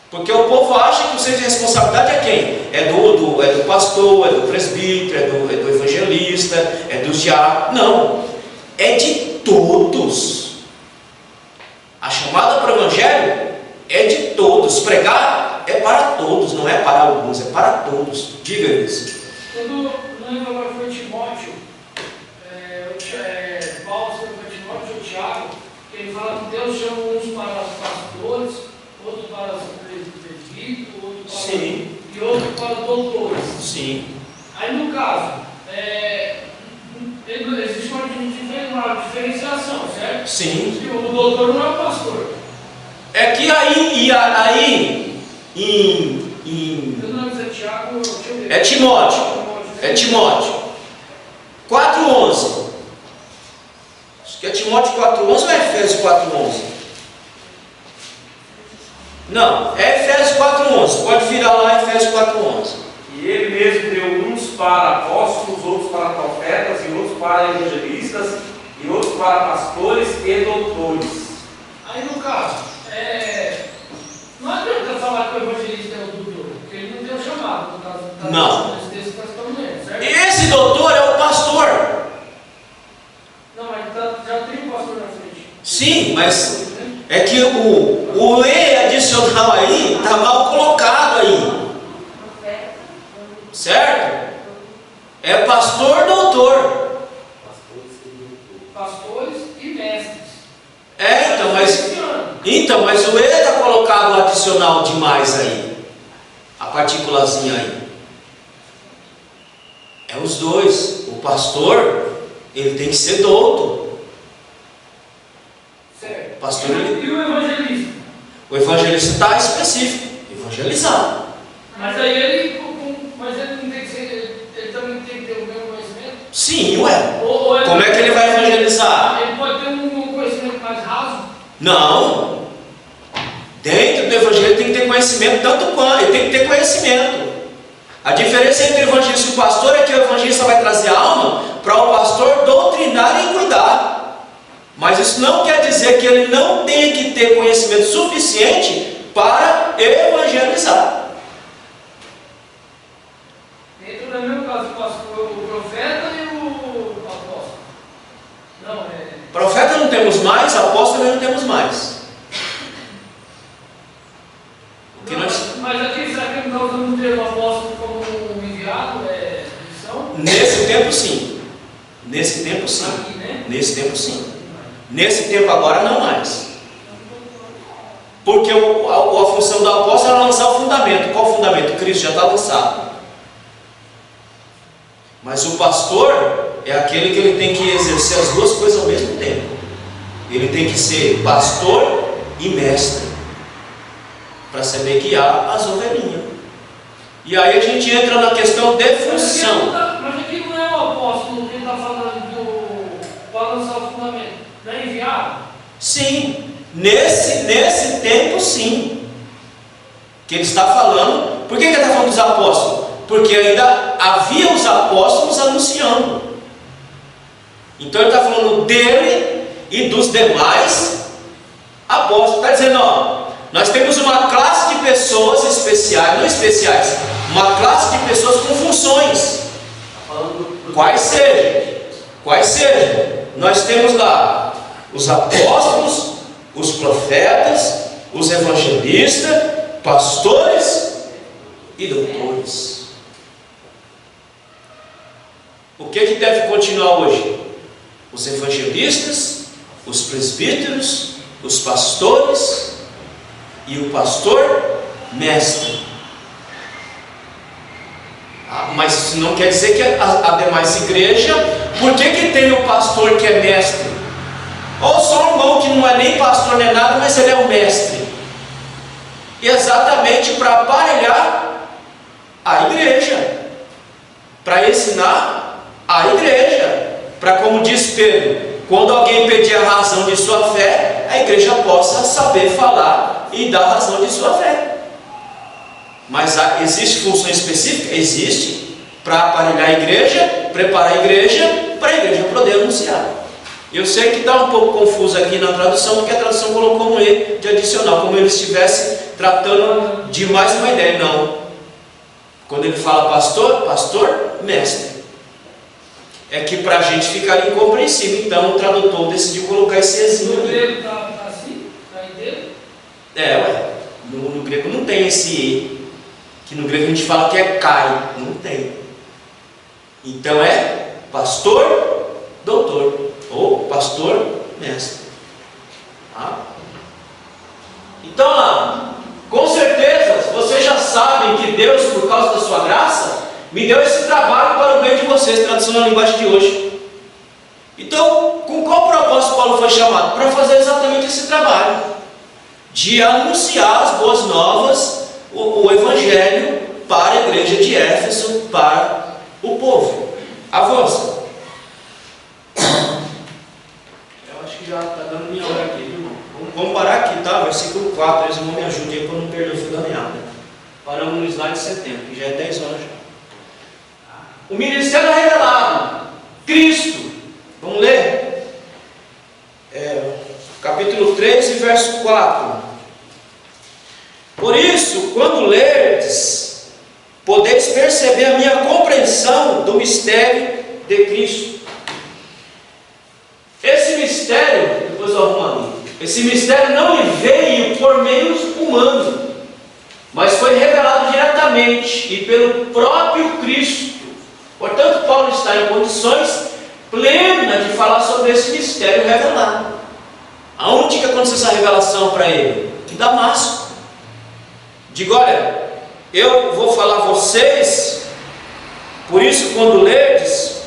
[SPEAKER 1] Porque o povo acha que o senso de responsabilidade é quem? É do pastor, é do presbítero, é do evangelista, é dos diáconos. Não, é de todos. A chamada para o Evangelho é de todos. Pregar é para todos, não é para alguns, é para todos. Diga isso.
[SPEAKER 4] Quando lembra agora foi Timóteo, Paulo escreveu para Timóteo ou Tiago, que ele fala que Deus chama uns para pastores, outros para presbíteros, outros para e outros para doutores.
[SPEAKER 1] Sim.
[SPEAKER 4] Aí no caso, existe uma diferenciação, certo?
[SPEAKER 1] Sim.
[SPEAKER 4] Que o doutor não é o pastor.
[SPEAKER 1] É que aí
[SPEAKER 4] Eu não lembro se é Tiago ou
[SPEAKER 1] é Timóteo. É Timóteo 4:11. Acho que é Timóteo 4:11 ou é Efésios 4:11? Não, é Efésios 4:11. Pode virar lá Efésios 4:11.
[SPEAKER 3] E ele mesmo deu uns para apóstolos, outros para profetas, e outros para evangelistas, e outros para pastores e doutores.
[SPEAKER 4] Aí no caso, não adianta falar que o evangelista é o doutor, porque ele não deu chamado, no caso
[SPEAKER 1] Não.
[SPEAKER 4] desse que nós estamos lendo, certo?
[SPEAKER 1] Esse doutor é o pastor.
[SPEAKER 4] Não, mas já tem um pastor na frente.
[SPEAKER 1] Sim, mas é que o E adicional aí está mal colocado aí. Certo? É pastor, doutor.
[SPEAKER 4] Pastores e mestres.
[SPEAKER 1] Mas o E está colocado adicional demais aí. A partículazinha aí. É os dois. O pastor, ele tem que ser douto.
[SPEAKER 4] Certo.
[SPEAKER 1] O pastor,
[SPEAKER 4] E o evangelista?
[SPEAKER 1] O evangelista está específico. Evangelizar.
[SPEAKER 4] Mas aí ele não tem que ser, ele também tem que ter o mesmo conhecimento?
[SPEAKER 1] Sim, ué.
[SPEAKER 4] Ou
[SPEAKER 1] Como é que ele vai evangelizar?
[SPEAKER 4] Ele pode ter um conhecimento mais raso?
[SPEAKER 1] Não. Dentro do evangelho tem que ter conhecimento, tanto quanto ele tem que ter conhecimento. A diferença entre o evangelista e o pastor é que o evangelista vai trazer a alma para o pastor doutrinar e cuidar. Mas isso não quer dizer que ele não tem que ter conhecimento suficiente para evangelizar.
[SPEAKER 4] Dentro do mesmo caso, o profeta e o apóstolo. Não,
[SPEAKER 1] Profeta não temos mais, apóstolo não temos mais.
[SPEAKER 4] Mas aqui, será que ele está usando o termo apóstolo como enviado? Missão?
[SPEAKER 1] Nesse tempo sim. Nesse tempo sim.
[SPEAKER 4] Aqui, né?
[SPEAKER 1] Nesse tempo sim. Nesse tempo agora não mais. Porque a função do apóstolo era lançar o fundamento. Qual o fundamento? Cristo já está lançado. Mas o pastor é aquele que ele tem que exercer as duas coisas ao mesmo tempo. Ele tem que ser pastor e mestre, para saber guiar as ovelhinhas. E aí a gente entra na questão de função.
[SPEAKER 4] Mas aqui não é o apóstolo que está falando para lançar o fundamento. Não é enviado?
[SPEAKER 1] Sim, nesse tempo sim. Que ele está falando. Por que ele está falando dos apóstolos? Porque ainda havia os apóstolos anunciando. Então ele está falando dele e dos demais apóstolos. Está dizendo, ó, nós temos uma classe de pessoas especiais, não especiais, uma classe de pessoas com funções. Quais sejam. Nós temos lá os apóstolos, os profetas, os evangelistas pastores e doutores. O que deve continuar hoje? Os evangelistas, os presbíteros, os pastores e o pastor mestre. Mas isso não quer dizer que a demais igreja, por que tem o pastor que é mestre? Ou só um irmão que não é nem pastor nem nada, mas ele é o mestre. Exatamente para aparelhar a igreja, para ensinar a igreja, para, como diz Pedro, quando alguém pedir a razão de sua fé, a igreja possa saber falar e dar a razão de sua fé. Mas existe função específica? Existe, para aparelhar a igreja, preparar a igreja, para a igreja poder anunciar. Eu sei que está um pouco confuso aqui na tradução, porque a tradução colocou um E de adicional, como ele estivesse tratando de mais uma ideia. Não. Quando ele fala pastor, pastor, mestre. É que para a gente ficar incompreensível, então o tradutor decidiu colocar esse Ezinho.
[SPEAKER 4] No grego está assim? Está inteiro?
[SPEAKER 1] No grego não tem esse E. Que no grego a gente fala que é Kai. Não tem. Então é pastor, doutor. Ou pastor, mestre. Então, com certeza, vocês já sabem que Deus, por causa da sua graça, me deu esse trabalho para o bem de vocês, traduzindo a linguagem de hoje. Então, com qual propósito Paulo foi chamado? Para fazer exatamente esse trabalho, de anunciar as boas novas, o Evangelho, para a igreja de Éfeso, para o povo. Avança. Já está dando minha hora aqui, viu? Vamos parar aqui, tá? Versículo 4, eles vão me ajudar aí para não perder o fio da meada. Paramos no slide 70, que já é 10 horas já. O ministério revelado, Cristo. Vamos ler? Capítulo 3 e verso 4. Por isso, quando lerdes, podeis perceber a minha compreensão do mistério de Cristo. Esse mistério, depois eu arrumo ali, esse mistério não lhe veio por meios humanos, mas foi revelado diretamente e pelo próprio Cristo. Portanto, Paulo está em condições plenas de falar sobre esse mistério revelado. Aonde que aconteceu essa revelação para ele? Em Damasco. Digo, olha, eu vou falar a vocês, por isso quando lerdes,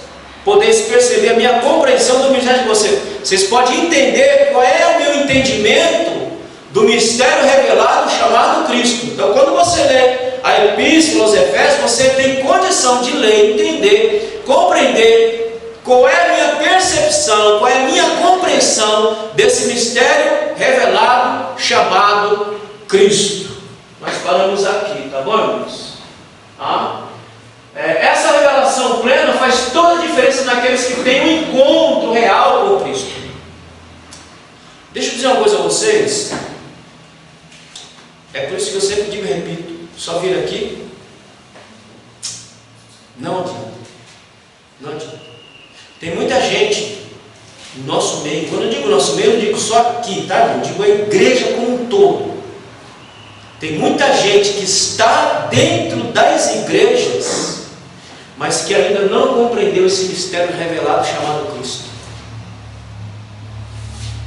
[SPEAKER 1] podeis perceber a minha compreensão do mistério de vocês. Vocês podem entender qual é o meu entendimento do mistério revelado chamado Cristo. Então, quando você lê a Epístola aos Efésios, você tem condição de ler, entender, compreender qual é a minha percepção, qual é a minha compreensão desse mistério revelado chamado Cristo. Nós paramos aqui, tá bom, irmãos? Essa revelação plena faz toda a diferença naqueles que têm um encontro real com Cristo. Deixa eu dizer uma coisa a vocês. É por isso que eu sempre digo e repito: só vir aqui não adianta. Não adianta. Tem muita gente no nosso meio. Quando eu digo nosso meio, eu não digo só aqui, tá? Eu digo a igreja como um todo. Tem muita gente que está dentro das igrejas, mas que ainda não compreendeu esse mistério revelado chamado Cristo.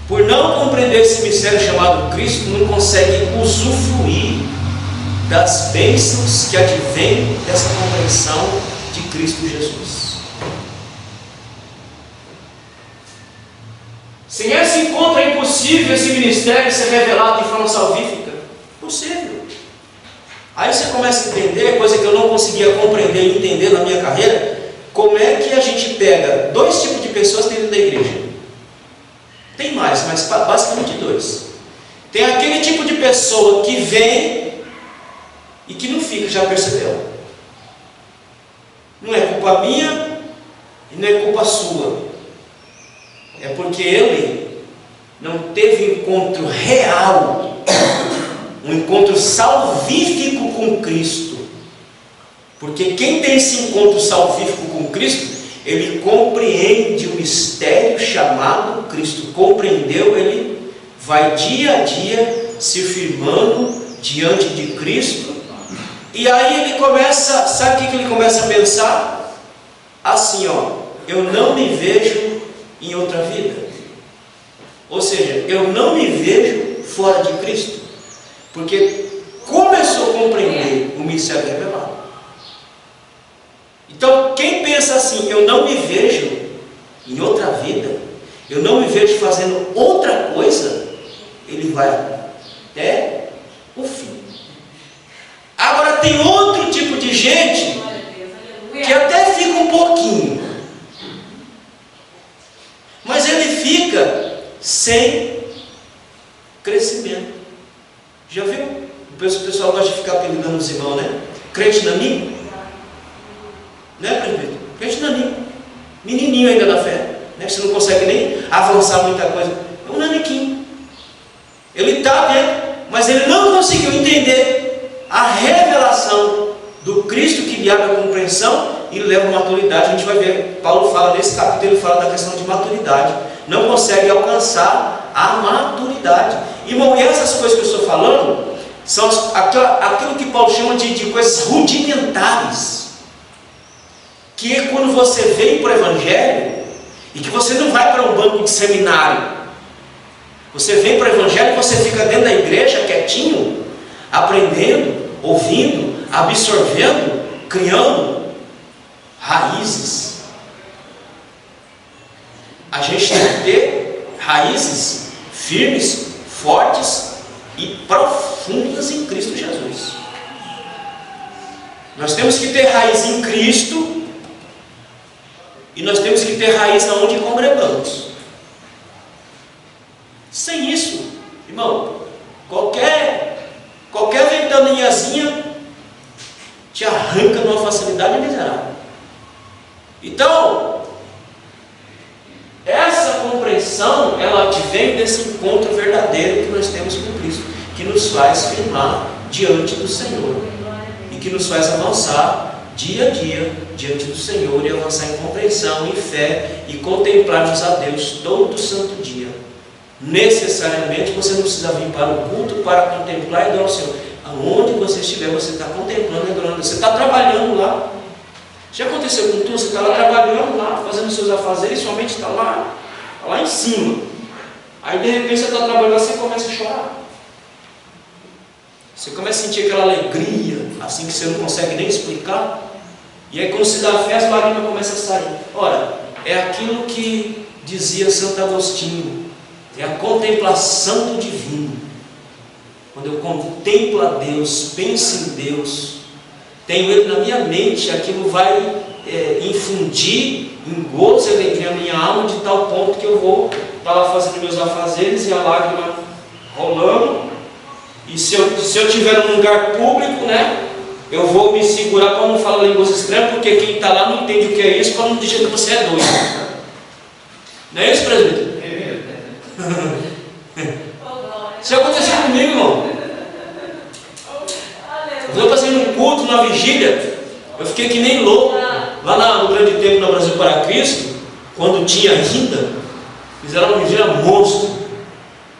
[SPEAKER 1] Por não compreender esse mistério chamado Cristo, não consegue usufruir das bênçãos que advêm dessa compreensão de Cristo Jesus. Sem esse encontro é impossível esse ministério ser revelado de forma salvífica. Possível. Aí você começa a entender, coisa que eu não conseguia compreender e entender na minha carreira, como é que a gente pega dois tipos de pessoas dentro da igreja. Tem mais, mas basicamente dois. Tem aquele tipo de pessoa que vem e que não fica, já percebeu? Não é culpa minha e não é culpa sua. É porque ele não teve encontro real, um encontro salvífico com Cristo. Porque quem tem esse encontro salvífico com Cristo, ele compreende o mistério chamado Cristo. Compreendeu? Ele vai dia a dia se firmando diante de Cristo. E aí ele começa, sabe o que ele começa a pensar? Assim, eu não me vejo em outra vida. Ou seja, eu não me vejo fora de Cristo. Porque começou a compreender o mistério revelado. Então, quem pensa assim, eu não me vejo em outra vida, eu não me vejo fazendo outra coisa, ele vai até o fim. Agora, tem outro tipo de gente que até fica um pouquinho, mas ele fica sem crescimento. Já viu? O pessoal gosta de ficar apelidando os irmãos, né? Crente naninho? Né, presbítero? Crente naninho. Menininho ainda da fé. Né? Você não consegue nem avançar muita coisa. É um naniquinho. Ele está dentro, mas ele não conseguiu entender a revelação do Cristo que lhe abre a compreensão e leva a maturidade. A gente vai ver, Paulo fala nesse capítulo, ele fala da questão de maturidade. Não consegue alcançar a maturidade. Irmão, e essas coisas que eu estou falando são aquilo que Paulo chama de coisas rudimentares, que é quando você vem para o Evangelho e que você não vai para um banco de seminário, você vem para o Evangelho e você fica dentro da igreja quietinho, aprendendo, ouvindo, absorvendo, criando raízes. A gente tem que ter raízes firmes, fortes e profundas em Cristo Jesus. Nós temos que ter raiz em Cristo e nós temos que ter raiz onde congregamos. Sem isso, irmão, qualquer ventaniazinha te arranca numa facilidade miserável. Então, essa compreensão, ela vem desse encontro verdadeiro que nós temos com Cristo, que nos faz firmar diante do Senhor e que nos faz avançar dia a dia diante do Senhor e avançar em compreensão, em fé e contemplarmos a Deus todo santo dia. Necessariamente você não precisa vir para o culto para contemplar e adorar o Senhor. Aonde você estiver, você está contemplando e adorando. Você está trabalhando lá. Já aconteceu com tu? Você está lá trabalhando lá, fazendo seus afazeres, sua mente está lá em cima. Aí de repente você está trabalhando, você começa a chorar. Você começa a sentir aquela alegria, assim que você não consegue nem explicar. E aí quando se dá fé, as lágrimas começam a sair. Ora, é aquilo que dizia Santo Agostinho, é a contemplação do divino. Quando eu contemplo a Deus, penso em Deus, tenho Ele na minha mente, aquilo vai infundir em gozo e alegria na minha alma, de tal ponto que eu vou estar lá fazendo meus afazeres e a lágrima rolando. E se eu estiver num lugar público, né, eu vou me segurar para não falar línguas estranhas, porque quem está lá não entende o que é isso, para não dizer que você é doido. Não é isso, presbítero? Isso aconteceu comigo, irmão. Eu estou fazendo um culto na vigília, eu fiquei que nem louco. Lá no grande templo no Brasil para Cristo, quando tinha ainda, fizeram uma vigília monstro.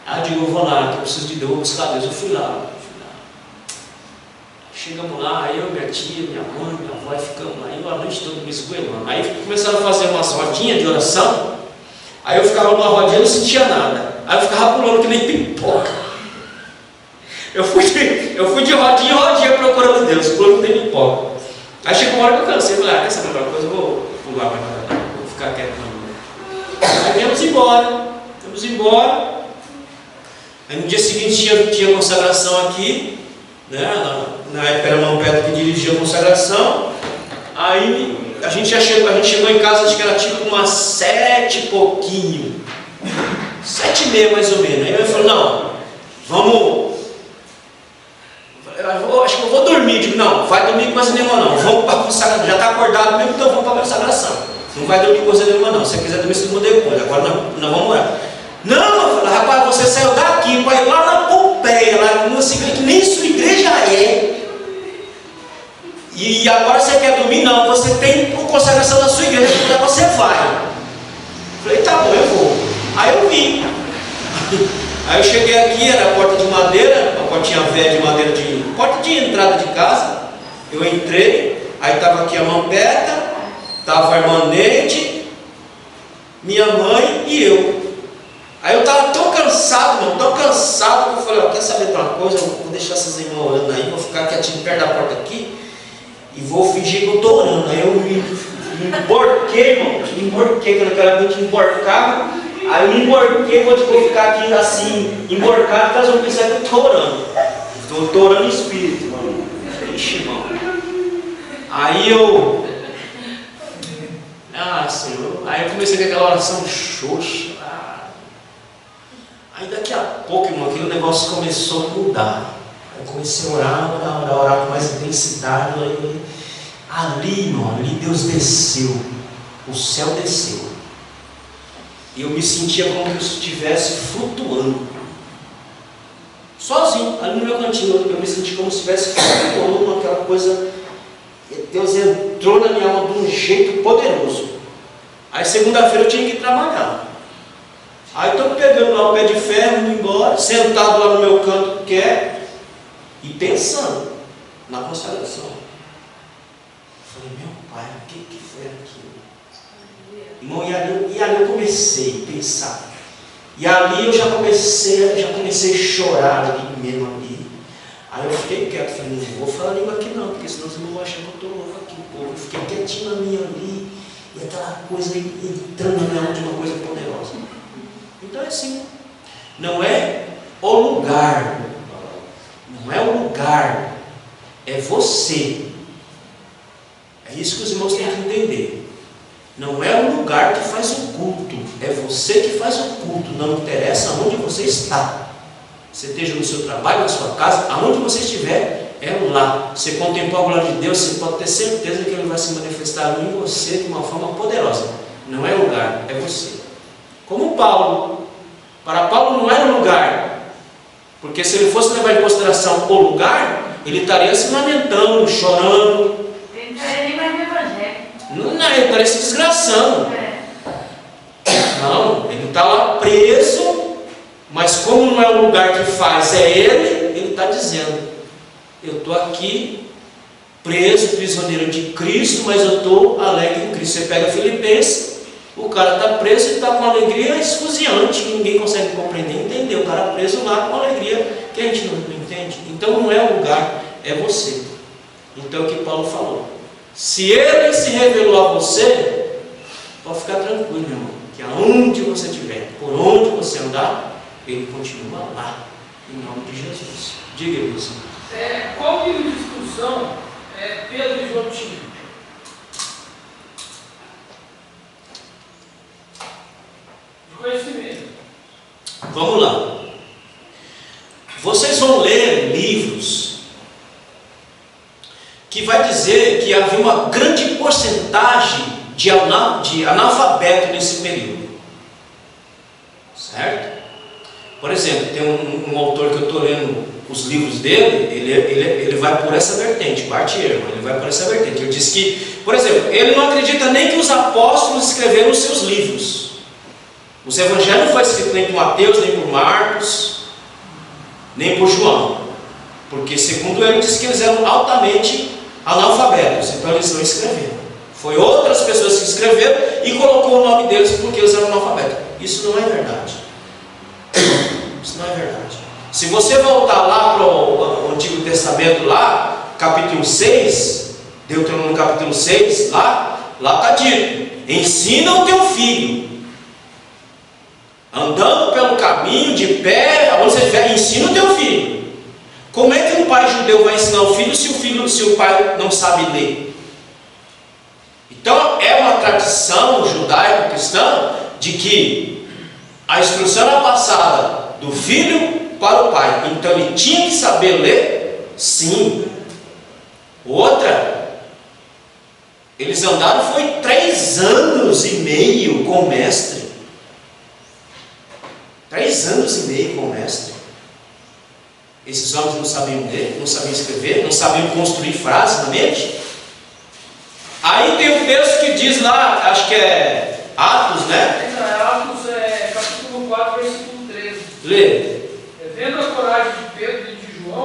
[SPEAKER 1] Aí eu digo, eu vou lá, que eu preciso de Deus, vou buscar Deus. Eu fui lá. Chegamos lá, eu, minha tia, minha mãe, minha avó, ficamos lá, eu a noite toda me esgoelando. Aí começaram a fazer umas rodinhas de oração. Aí eu ficava numa rodinha e não sentia nada. Aí eu ficava pulando que nem pipoca. Eu fui de rodinha em rodinha procurando Deus, pulando que nem pipoca. Aí chegou uma hora que eu cansei, falei, essa é a melhor coisa, eu vou pular, vou ficar quieto. Aí viemos embora. Aí no dia seguinte tinha consagração aqui, né? Na época era o irmão Pedro que dirigia a consagração. Aí a gente chegou em casa, acho que era tipo umas 7 e pouquinho, 7:30 mais ou menos. Aí eu falei, não, acho que eu vou dormir. Digo, não, vai dormir coisa nenhuma não, vamos para a consagração, já está acordado mesmo, então vamos para a consagração. Não vai dormir coisa nenhuma não, se você quiser dormir, você muda depois, agora nós vamos orar. Não, eu falei, rapaz, você saiu daqui para ir lá na Pompeia, lá numa igreja que nem sua igreja é, e agora você quer dormir? Não, você tem consagração na sua igreja, então você vai. Falei, tá bom, eu vou. Aí eu vim. Aí eu cheguei aqui, era a porta de madeira, a porta portinha velha de madeira, porta de entrada de casa. Eu entrei, aí estava aqui a Mampeta, estava a irmã Neide, minha mãe e eu. Aí eu estava tão cansado, irmão, tão cansado, que eu falei, ó, quer saber de uma coisa? Eu vou deixar essas irmãs orando aí, vou ficar quietinho perto da porta aqui e vou fingir que eu estou orando. Aí eu me emborquei, irmão, me emborquei, quando aquela noite me emborcava, aí eu me emborquei, vou ficar aqui assim, emborcado, porque elas vão pensar que eu estou orando. Estou orando em espírito, irmão. Ixi, irmão. Aí eu... Ah, Senhor. Aí eu comecei com aquela oração xoxa. Aí daqui a pouco, irmão, aquele negócio começou a mudar. Eu comecei a orar com mais intensidade. Ali, irmão, ali Deus desceu. O céu desceu. E eu me sentia como se eu estivesse flutuando. Sozinho, ali no meu cantinho, eu me senti como se estivesse flutuando, aquela coisa. Deus entrou na minha alma de um jeito poderoso. Aí segunda-feira eu tinha que ir trabalhar. Aí estou pegando lá o pé de ferro, indo embora, sentado lá no meu canto quieto e pensando na consagração. Falei, meu pai, o que foi aquilo? Irmão, e ali eu comecei a pensar. E ali eu já comecei a chorar ali mesmo ali. Aí eu fiquei quieto, falei, não vou falar língua aqui não, porque senão os irmãos vão achar que eu estou louco aqui. Eu fiquei quietinho na minha ali, e aquela coisa entrando na minha alma de uma coisa poderosa. Então é assim, não é o lugar, não é o lugar, é você. É isso que os irmãos têm que entender. Não é o lugar que faz o culto, é você que faz o culto, não interessa onde você está. Você esteja no seu trabalho, na sua casa, aonde você estiver, é lá. Você contemplou a glória de Deus, você pode ter certeza que Ele vai se manifestar em você de uma forma poderosa. Não é o lugar, é você. Como Paulo. Para Paulo não era o lugar, porque se ele fosse levar em consideração o lugar, ele estaria se lamentando, chorando.
[SPEAKER 5] Ele não estaria nem mais no evangelho.
[SPEAKER 1] Não, ele estaria se desgraçando. Não, ele está lá preso, mas como não é o lugar que faz, é ele está dizendo, eu estou aqui preso, prisioneiro de Cristo, mas eu estou alegre em Cristo. Você pega Filipenses, o cara está preso e está com alegria esfuziante, que ninguém consegue compreender, entender. O cara preso lá com alegria que a gente não entende. Então não é o lugar, é você. Então é o que Paulo falou. Se ele se revelou a você, pode ficar tranquilo, meu irmão, que aonde você estiver, por onde você andar, ele continua lá, em nome de Jesus. Diga, Luiz.
[SPEAKER 4] Qual nível de instrução Pedro e João tinham? Conhecimento.
[SPEAKER 1] Vamos lá. Vocês vão ler livros que vai dizer que havia uma grande porcentagem de analfabeto nesse período. Certo? Por exemplo, tem um autor que eu estou lendo os livros dele, ele vai por essa vertente, Bart Ehrman, ele vai por essa vertente. Ele diz que, por exemplo, ele não acredita nem que os apóstolos escreveram os seus livros. Os evangelhos não foram escritos nem por Mateus, nem por Marcos, nem por João. Porque segundo ele, diz que eles eram altamente analfabetos. Então eles não escreveram. Foi outras pessoas que escreveram e colocou o nome deles porque eles eram analfabetos. Isso não é verdade. Isso não é verdade. Se você voltar lá para o Antigo Testamento, lá, capítulo 6, Deuteronômio capítulo 6, lá está dito, ensina o teu filho, andando pelo caminho, de pé, aonde você estiver, ensina o teu filho. Como é que um pai judeu vai ensinar o filho se o pai não sabe ler? Então é uma tradição judaico-cristã de que a instrução era passada do filho para o pai. Então ele tinha que saber ler? Sim. Outra, eles andaram foi 3 anos e meio com o mestre. 3 anos e meio com o mestre. Esses homens não sabiam ler, não sabiam escrever, não sabiam construir frases na mente. Aí tem um texto que diz lá, acho que é Atos, né?
[SPEAKER 4] Atos, capítulo 4, versículo 13.
[SPEAKER 1] Lê.
[SPEAKER 4] Vendo a coragem de Pedro e de João,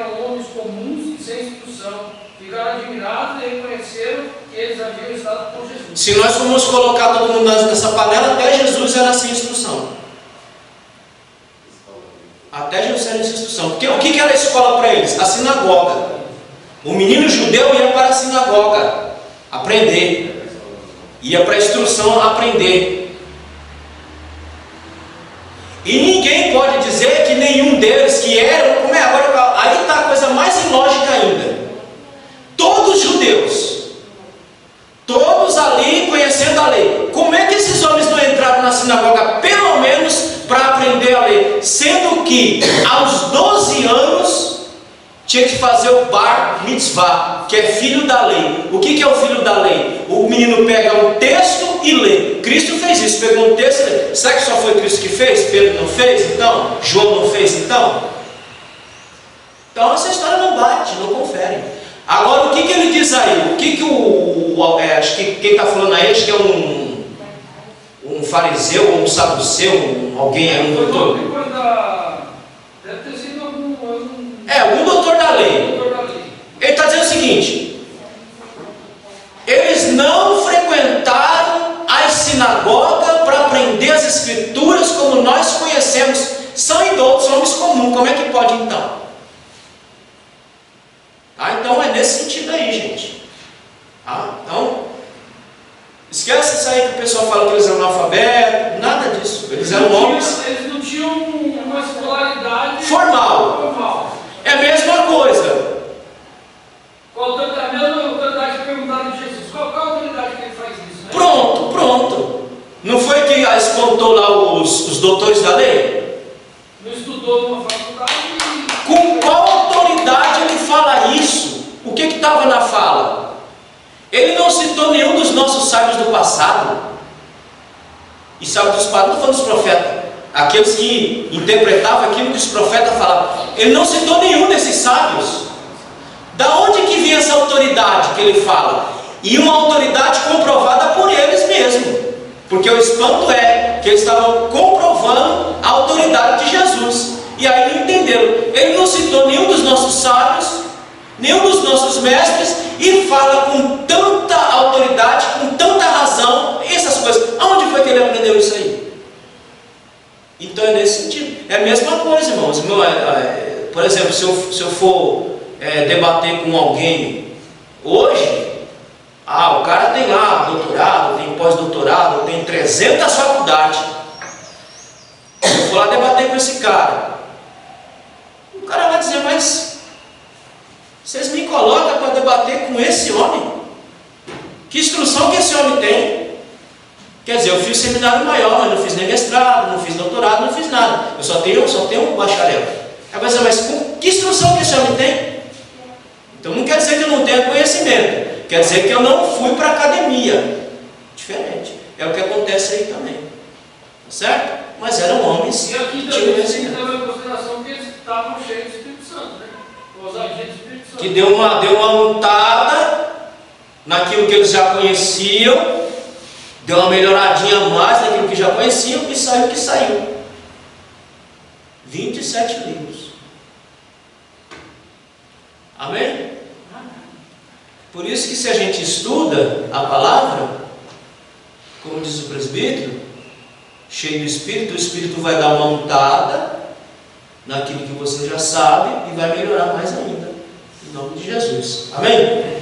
[SPEAKER 4] eram homens comuns e sem instrução. Ficaram admirados e reconheceram que eles haviam estado com Jesus.
[SPEAKER 1] Se nós formos colocar todo mundo nessa panela, até Jesus era sem instrução. Até Jesus era sem instrução. Porque o que era a escola para eles? A sinagoga. O menino judeu ia para a sinagoga aprender. Ia para a instrução aprender. E ninguém pode dizer que nenhum deles que eram, como é agora, aí está a coisa mais ilógica ainda. Todos judeus, todos ali conhecendo a lei. Como é que esses homens não entraram na sinagoga, pelo menos para aprender a lei? Sendo que aos 12 anos tinha que fazer o bar mitzvah, que é filho da lei. O que é o filho da lei? O menino pega um texto e lê. Cristo fez isso, pegou um texto e lê. Será que só foi Cristo que fez? Pedro não fez então? João não fez então? Então essa história não bate, não confere. Agora o que ele diz aí? O que acho que quem está falando aí, acho que é um fariseu ou um saduceu, alguém aí, um doutor.
[SPEAKER 4] Deve ter sido algum
[SPEAKER 1] doutor da lei. Ele está dizendo o seguinte: eles não frequentaram as sinagogas para aprender as escrituras como nós conhecemos. São idosos, homens comuns. Como é que pode então? Então é nesse sentido aí, gente. Então, esquece isso aí que o pessoal fala que eles eram analfabetos. Nada disso. Eles eram homens.
[SPEAKER 4] Eles não tinham uma escolaridade
[SPEAKER 1] formal. É a mesma coisa.
[SPEAKER 4] A mesma autoridade que perguntaram de Jesus. Qual a autoridade que ele faz isso? Né?
[SPEAKER 1] Pronto. Não foi que espantou lá os doutores da lei?
[SPEAKER 4] Não estudou numa faculdade.
[SPEAKER 1] Com qual autoridade ele fala isso? O que estava na fala? Ele não citou nenhum dos nossos sábios do passado. E sábios dos passados, não falando dos profetas. Aqueles que interpretavam aquilo que os profetas falavam. Ele não citou nenhum desses sábios. Da onde que vinha essa autoridade que ele fala? E uma autoridade comprovada por eles mesmos. Porque o espanto é que eles estavam comprovando a autoridade de Jesus. E aí não entenderam. Ele não citou nenhum dos nossos sábios, nenhum dos nossos mestres, e fala com tanta autoridade, com tanta razão, essas coisas. Aonde foi que ele aprendeu isso aí? Então é nesse sentido. É a mesma coisa, irmãos. Por exemplo, se eu for debater com alguém hoje, o cara tem lá doutorado, tem pós-doutorado, tem 300 faculdades. Eu vou lá debater com esse cara. O cara vai dizer, mas vocês me colocam para debater com esse homem? Que instrução que esse homem tem? Quer dizer, eu fiz seminário maior, mas não fiz nem mestrado, não fiz doutorado, não fiz nada. Eu só tenho um bacharel. Mas com que instrução que esse homem tem? Então não quer dizer que eu não tenha conhecimento. Quer dizer que eu não fui para a academia. Diferente. É o que acontece aí também. Tá certo? Mas eram homens.
[SPEAKER 4] E aqui também tem também a consideração que eles estavam cheios do Espírito Santo, né? Os agentes do Espírito Santo.
[SPEAKER 1] Que deu uma untada naquilo que eles já conheciam, deu uma melhoradinha a mais naquilo que já conheciam, e saiu o que saiu. 27 livros. Amém? Por isso que se a gente estuda a palavra, como diz o presbítero, cheio do Espírito, o Espírito vai dar uma untada naquilo que você já sabe e vai melhorar mais ainda. Em nome de Jesus. Amém?